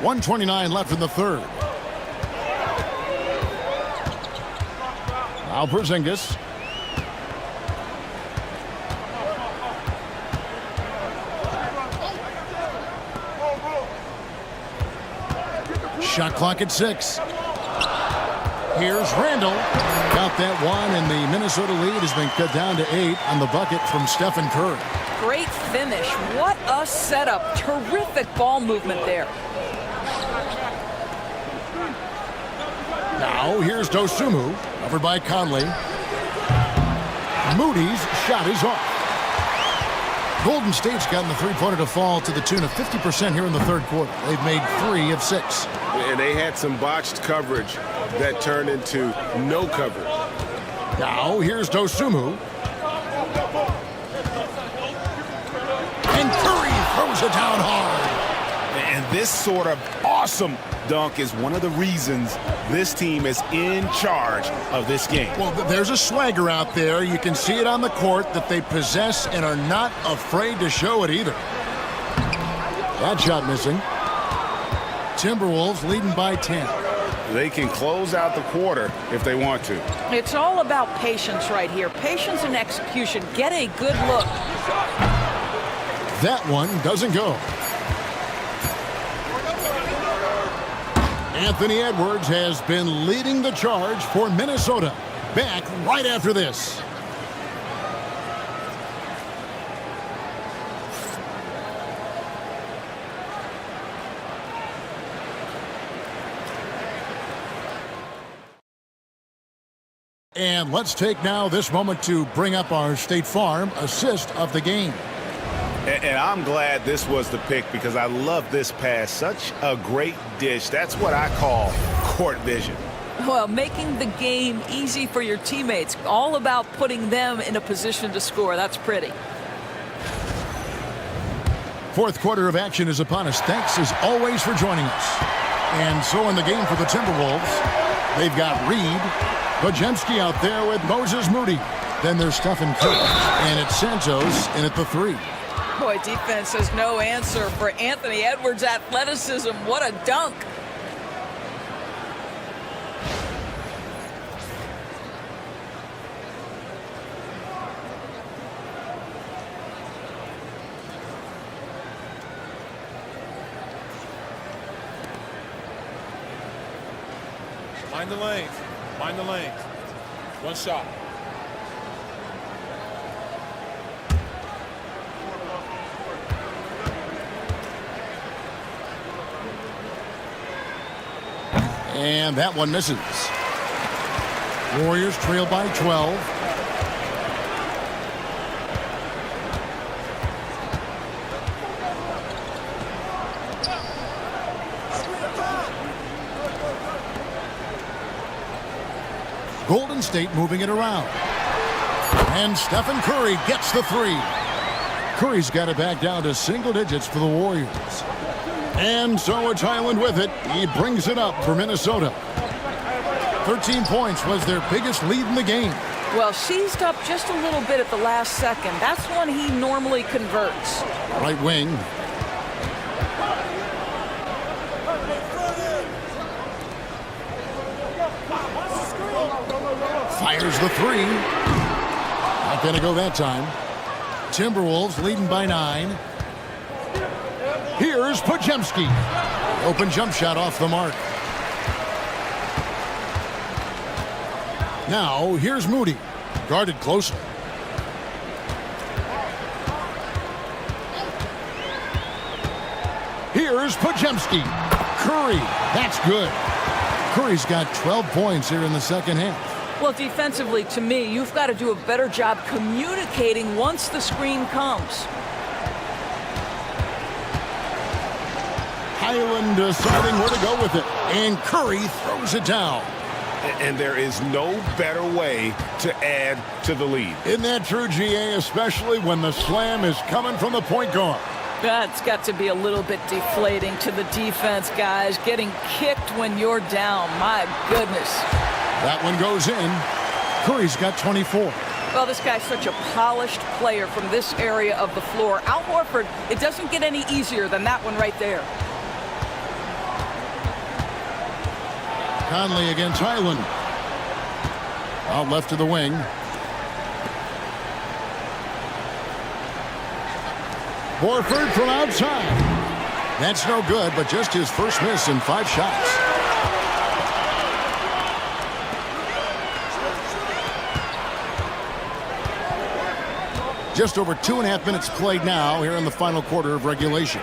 1:29 left in the third. Now Porzingis. Shot clock at 6. Here's Randall. Got that one, and the Minnesota lead has been cut down to 8 on the bucket from Stephen Curry. Great finish. What a setup. Terrific ball movement there. Now here's Dosunmu, covered by Conley. Moody's shot is off. Golden State's gotten the three-pointer to fall to the tune of 50% here in the third quarter. They've made 3 of 6. And they had some botched coverage that turned into no coverage. Now here's Dosunmu. And Curry throws it down hard. And this sort of awesome dunk is one of the reasons this team is in charge of this game. Well, there's a swagger out there. You can see it on the court that they possess and are not afraid to show it either. That shot missing. Timberwolves leading by 10. They can close out the quarter if they want to. It's all about patience right here. Patience and execution. Get a good look. That one doesn't go. Anthony Edwards has been leading the charge for Minnesota. Back right after this. And let's take now this moment to bring up our State Farm assist of the game. And I'm glad this was the pick because I love this pass. Such a great dish. That's what I call court vision. Well, making the game easy for your teammates. All about putting them in a position to score. That's pretty. Fourth quarter of action is upon us. Thanks as always for joining us. And so in the game for the Timberwolves, they've got Reed, Bajemski out there with Moses Moody. Then there's Stephen Curry, and it's Santos in at the 3. Boy, defense has no answer for Anthony Edwards' athleticism. What a dunk. Mind the lanes. Mind the lanes. One shot. And that one misses. Warriors trail by 12. Golden State moving it around. And Stephen Curry gets the 3. Curry's got it back down to single digits for the Warriors. And so it's Highland with it. He brings it up for Minnesota. 13 points was their biggest lead in the game. Well, seized up just a little bit at the last second. That's when he normally converts. Right wing. Fires the 3. Not going to go that time. Timberwolves leading by 9. Here's Podziemski. Open jump shot off the mark. Now, here's Moody. Guarded closely. Here's Podziemski. Curry. That's good. Curry's got 12 points here in the second half. Well, defensively, to me, you've got to do a better job communicating once the screen comes. Highland deciding where to go with it. And Curry throws it down. And there is no better way to add to the lead. Isn't that true, GA, especially when the slam is coming from the point guard? That's got to be a little bit deflating to the defense, guys. Getting kicked when you're down. My goodness. That one goes in. Curry's got 24. Well, this guy's such a polished player from this area of the floor. Al Horford, it doesn't get any easier than that one right there. Conley against Highland. Out left to the wing. Horford from outside. That's no good, but just his first miss in 5 shots. Just over 2.5 minutes played now here in the final quarter of regulation.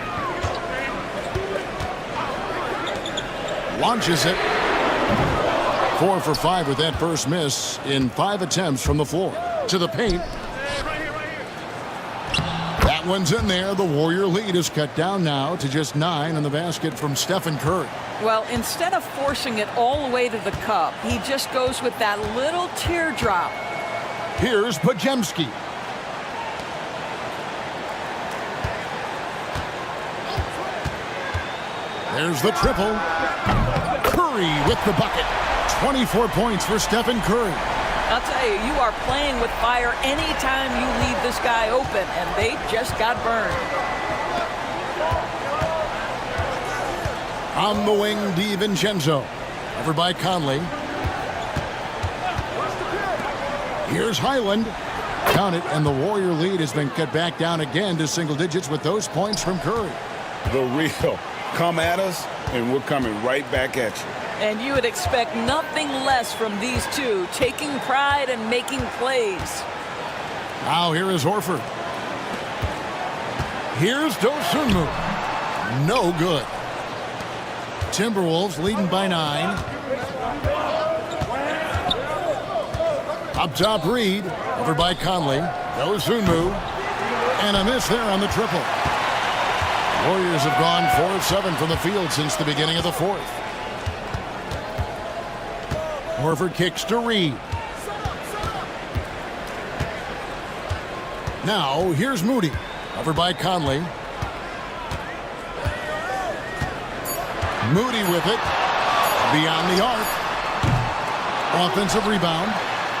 Launches it. 4 for 5 with that first miss in 5 attempts from the floor. To the paint. That one's in there. The Warrior lead is cut down now to just 9 in the basket from Stephen Curry. Well, instead of forcing it all the way to the cup, he just goes with that little teardrop. Here's Pajemski. There's the triple. Curry with the bucket. 24 points for Stephen Curry. I'll tell you, you are playing with fire anytime you leave this guy open, and they just got burned. On the wing, DiVincenzo. Over by Conley. Here's Highland. Count it, and the Warrior lead has been cut back down again to single digits with those points from Curry. The real. Come at us, and we're coming right back at you. And you would expect nothing less from these two, taking pride and making plays. Now here is Horford. Here's Dosunmu. No good. Timberwolves leading by 9. Up top, Reed. Over by Conley. Dosunmu. And a miss there on the triple. Warriors have gone 4 of 7 from the field since the beginning of the 4th. Horford kicks to Reed. Now, here's Moody. Over by Conley. Moody with it. Beyond the arc. Offensive rebound.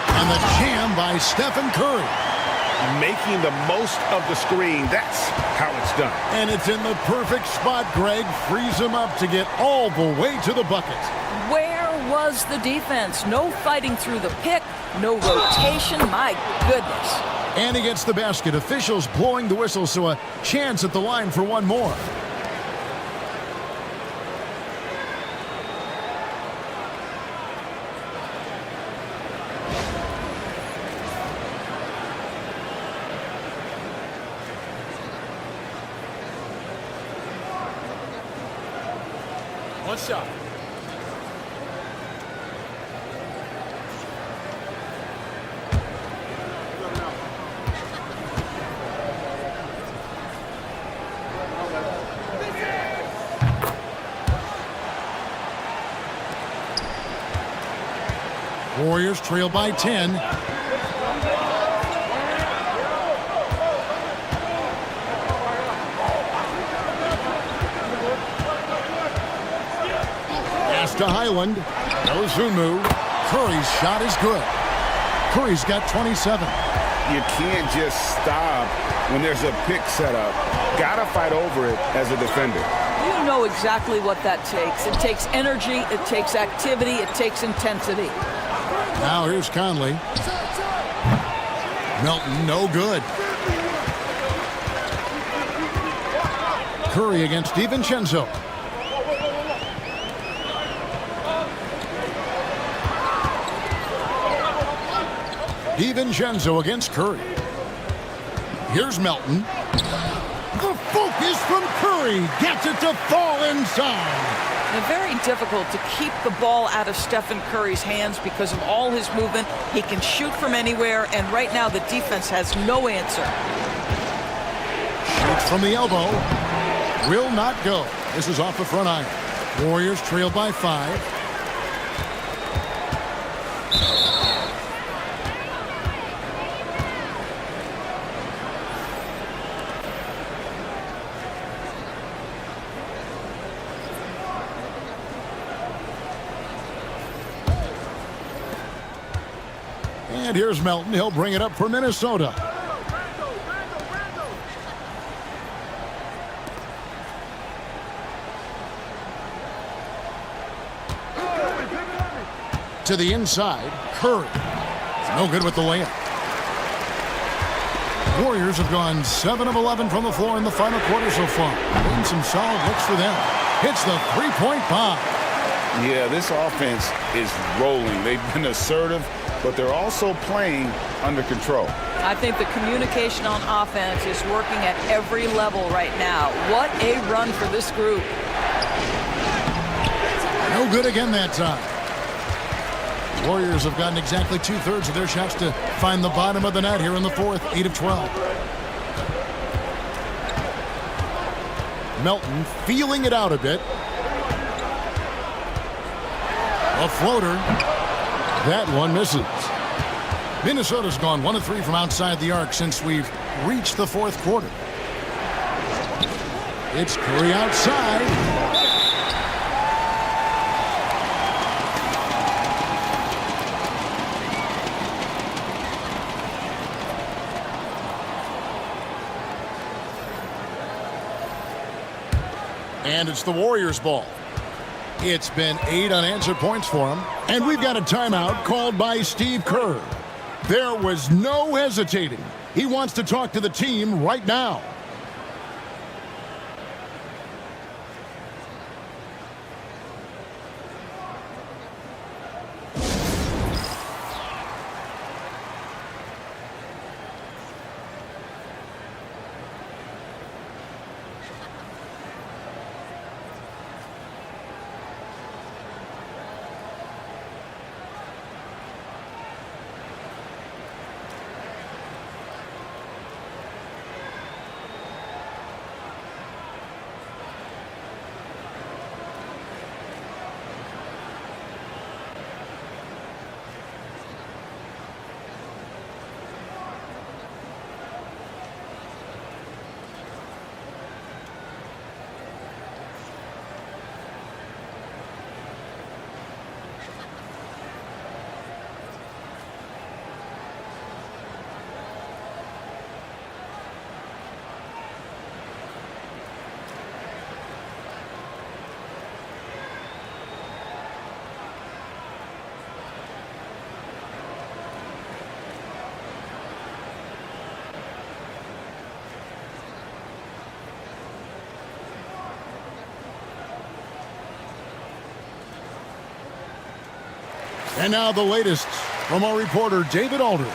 And the jam by Stephen Curry. Making the most of the screen. That's how it's done. And it's in the perfect spot, Greg. Frees him up to get all the way to the bucket. Where was the defense? No fighting through the pick, no rotation. My goodness. And he gets the basket. Officials blowing the whistle, so a chance at the line for one more. One shot. Warriors trail by 10. Pass to Highland. Dosunmu. Curry's shot is good. Curry's got 27. You can't just stop when there's a pick set up. Gotta fight over it as a defender. You know exactly what that takes. It takes energy, it takes activity, it takes intensity. Now here's Conley. Melton, no good. Curry against DiVincenzo. DiVincenzo against Curry. Here's Melton. The focus from Curry gets it to fall inside. And very difficult to keep the ball out of Stephen Curry's hands because of all his movement. He can shoot from anywhere, and right now the defense has no answer. Shoots from the elbow. Will not go. This is off the front iron. Warriors trail by 5. And here's Melton. He'll bring it up for Minnesota. to the inside. Curry. No good with the layup. Warriors have gone 7 of 11 from the floor in the final quarter so far. Getting some solid looks for them. Hits the three-point bomb. Yeah, this offense is rolling. They've been assertive, but they're also playing under control. I think the communication on offense is working at every level right now. What a run for this group. No good again that time. Warriors have gotten exactly 2/3 of their shots to find the bottom of the net here in the fourth, 8 of 12. Melton feeling it out a bit. A floater. That one misses. Minnesota's gone 1 of 3 from outside the arc since we've reached the fourth quarter. It's Curry outside. And it's the Warriors' ball. It's been 8 unanswered points for him. And we've got a timeout called by Steve Kerr. There was no hesitating. He wants to talk to the team right now. And now the latest from our reporter, David Aldridge.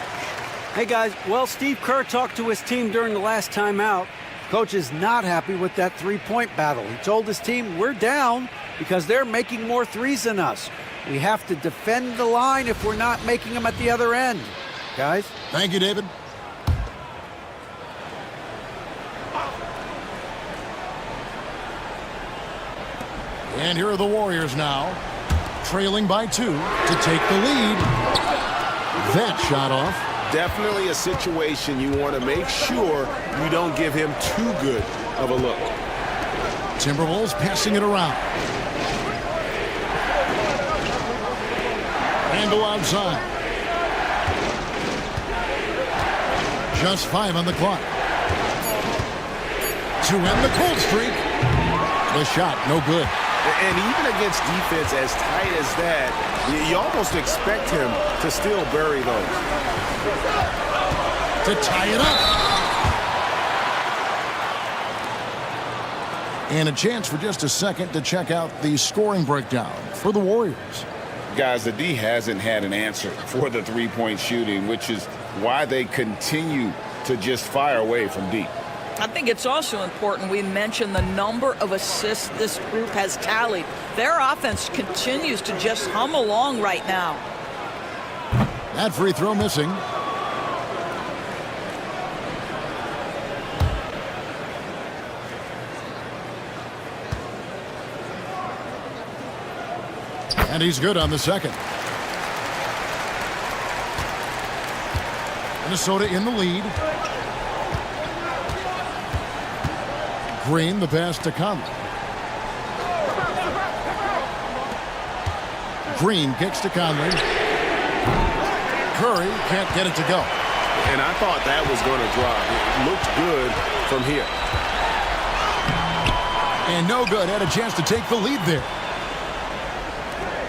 Hey, guys. Well, Steve Kerr talked to his team during the last timeout. Coach is not happy with that three-point battle. He told his team, we're down because they're making more threes than us. We have to defend the line if we're not making them at the other end. Guys? Thank you, David. And here are the Warriors now, trailing by 2 to take the lead. That shot off. Definitely a situation you want to make sure you don't give him too good of a look. Timberwolves passing it around. Randle outside. Just 5 on the clock. To end the cold streak. The shot, no good. And even against defense as tight as that, you almost expect him to still bury those. To tie it up. And a chance for just a second to check out the scoring breakdown for the Warriors. Guys, the D hasn't had an answer for the three-point shooting, which is why they continue to just fire away from deep. I think it's also important we mention the number of assists this group has tallied. Their offense continues to just hum along right now. That free throw missing. And he's good on the second. Minnesota in the lead. Green, the pass to Conley. Green kicks to Conley. Curry can't get it to go. And I thought that was going to drop. It looked good from here. And no good. Had a chance to take the lead there.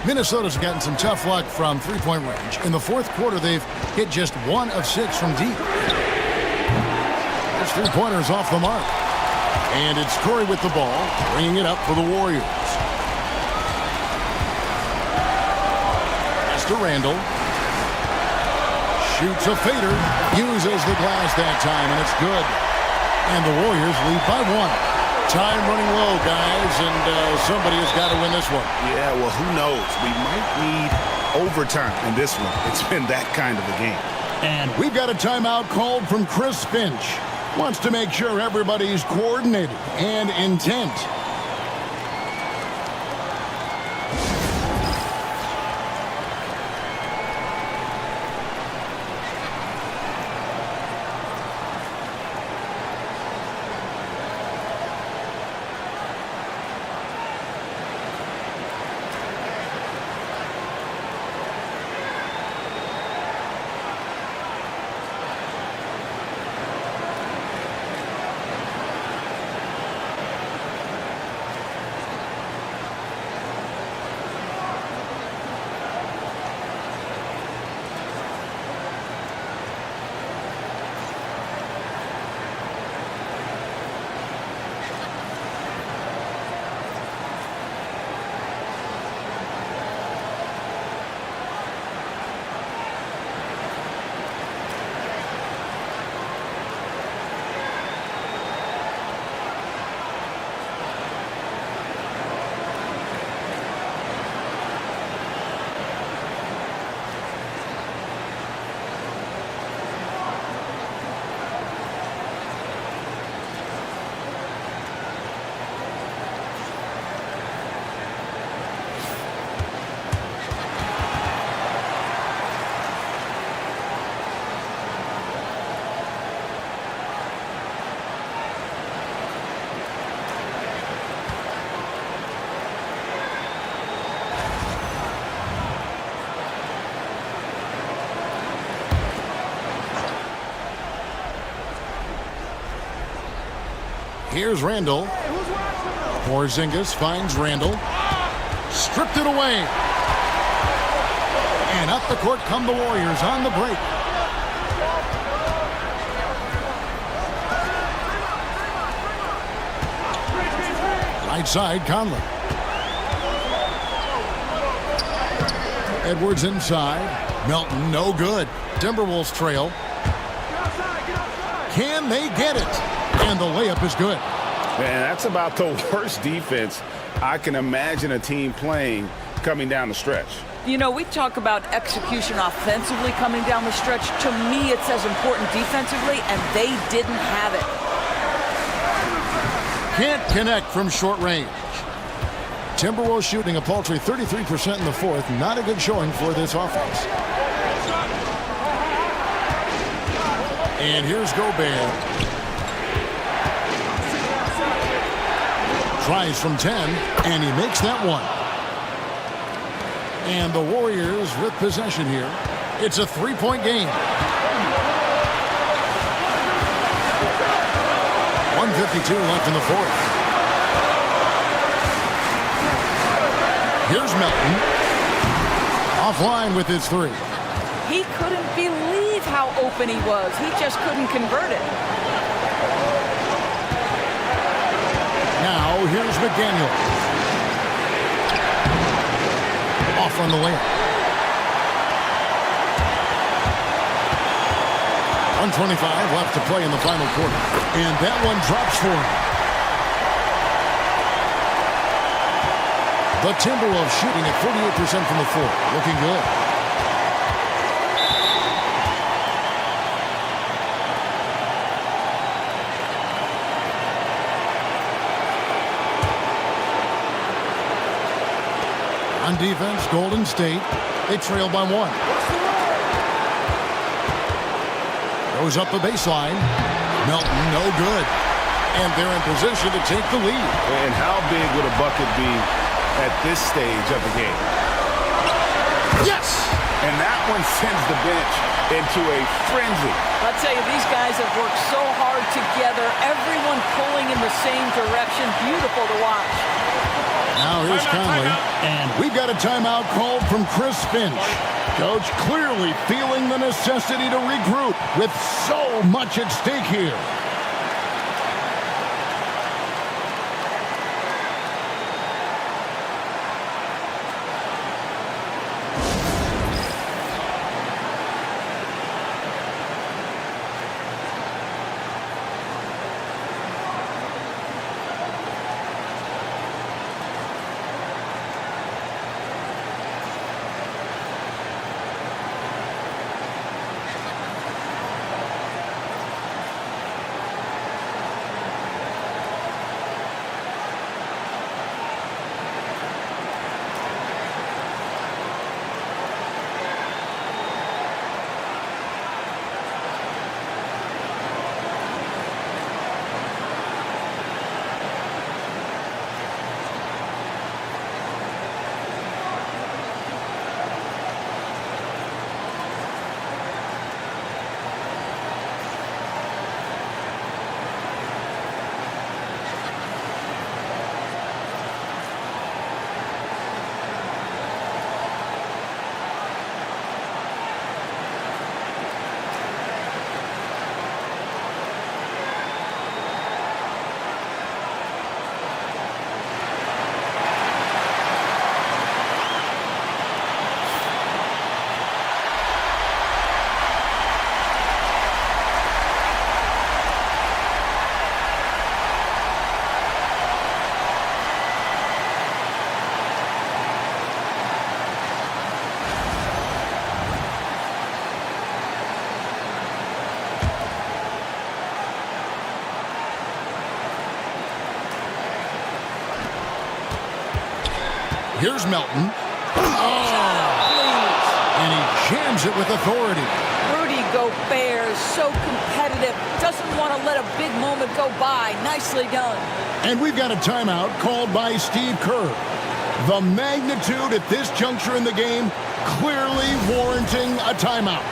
Minnesota's gotten some tough luck from three-point range. In the fourth quarter, they've hit just 1 of 6 from deep. This three-pointer is off the mark. And it's Corey with the ball, bringing it up for the Warriors. To Randall. Shoots a fader. Uses the glass that time, and it's good. And the Warriors lead by 1. Time running low, guys, and somebody has got to win this one. Yeah, well, who knows? We might need overtime in this one. It's been that kind of a game. And we've got a timeout called from Chris Finch. Wants to make sure everybody's coordinated and intent. Here's Randall. Porzingis finds Randall. Stripped it away. And up the court come the Warriors on the break. Right side, Conley. Edwards inside. Melton, no good. Timberwolves trail. Can they get it? And the layup is good. Man, that's about the worst defense I can imagine a team playing coming down the stretch. You know, we talk about execution offensively coming down the stretch. To me, it's as important defensively, and they didn't have it. Can't connect from short range. Timberwolves shooting a paltry 33% in the fourth. Not a good showing for this offense. And here's Gobert. Tries from 10, and he makes that one. And the Warriors with possession here. It's a three-point game. 1:52 left in the fourth. Here's Melton. Offline with his three. He couldn't believe how open he was. He just couldn't convert it. Now, here's McDaniel. Off on the layup. 1:25 left to play in the final quarter. And that one drops for him. The Timberwolves shooting at 48% from the floor. Looking good. On defense, Golden State, they trail by 1. Goes up the baseline. Melton, no good. And they're in position to take the lead. And how big would a bucket be at this stage of the game? Yes! And that one sends the bench into a frenzy. I'll tell you, these guys have worked so hard together. Everyone pulling in the same direction. Beautiful to watch. Now here's Conley. And we've got a timeout called from Chris Finch. Coach clearly feeling the necessity to regroup with so much at stake here. Here's Melton. And he jams it with authority. Rudy Gobert, so competitive. Doesn't want to let a big moment go by. Nicely done. And we've got a timeout called by Steve Kerr. The magnitude at this juncture in the game clearly warranting a timeout.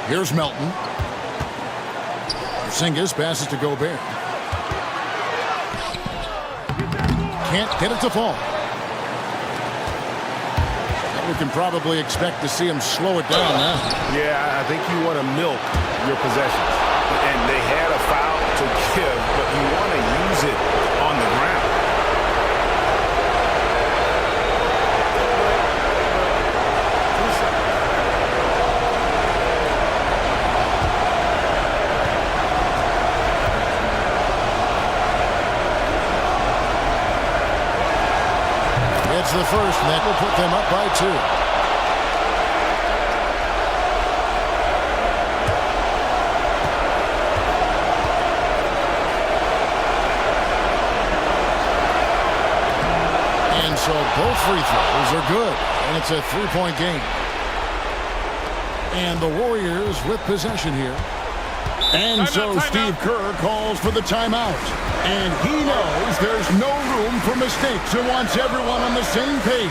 Here's Melton. Porzingis passes to Gobert. Can't get it to fall. We can probably expect to see him slow it down now. Yeah, I think you want to milk your possessions. And they had a foul to give, but you want to use it on the ground. It's the first, and that will put them up by 2. And so both free throws are good, and it's a 3-point game. And the Warriors with possession here. And so Steve Kerr calls for the timeout. And he knows there's no room for mistakes and wants everyone on the same page.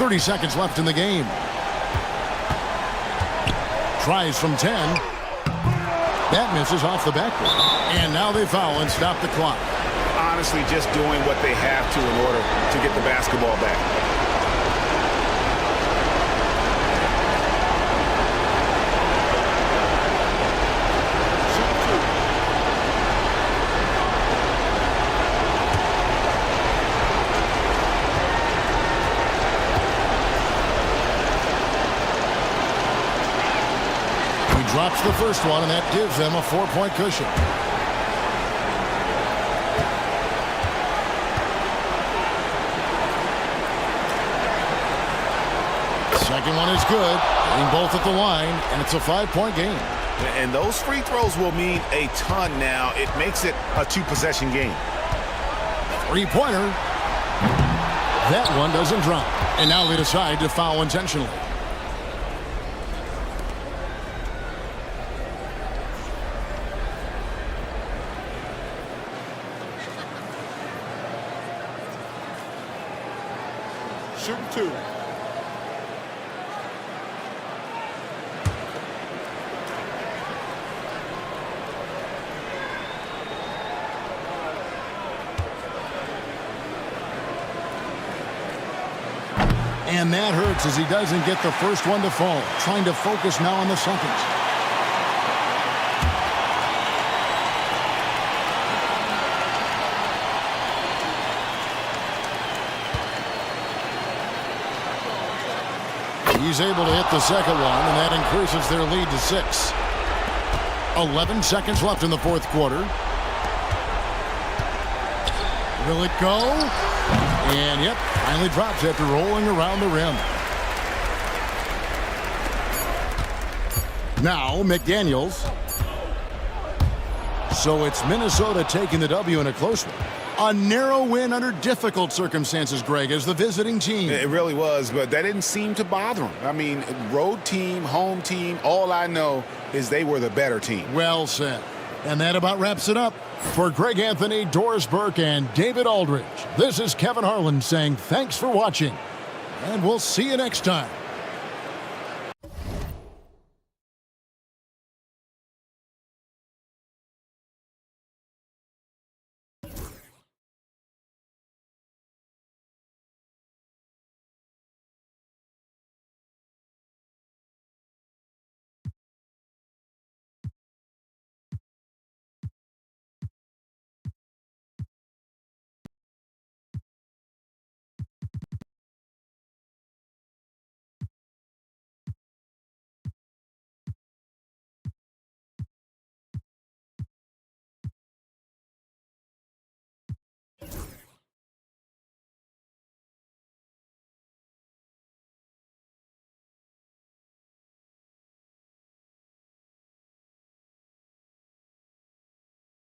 .30 seconds left in the game. Tries from 10. That misses off the backboard. And now they foul and stop the clock. Honestly, just doing what they have to in order to get the basketball back. Drops the first one, and that gives them a 4-point cushion. Second one is good. Getting both at the line, and it's a 5-point game. And those free throws will mean a ton now. It makes it a 2-possession game. Three-pointer. That one doesn't drop. And now they decide to foul intentionally. Shooting 2. And that hurts as he doesn't get the first one to fall. Trying to focus now on the second. He's able to hit the second one, and that increases their lead to 6. 11 seconds left in the fourth quarter. Will it go? And, yep, finally drops after rolling around the rim. Now, McDaniels. So it's Minnesota taking the W in a close one. A narrow win under difficult circumstances, Greg, as the visiting team. It really was, but that didn't seem to bother them. I mean, road team, home team, all I know is they were the better team. Well said. And that about wraps it up. For Greg Anthony, Doris Burke, and David Aldridge, this is Kevin Harlan saying thanks for watching, and we'll see you next time.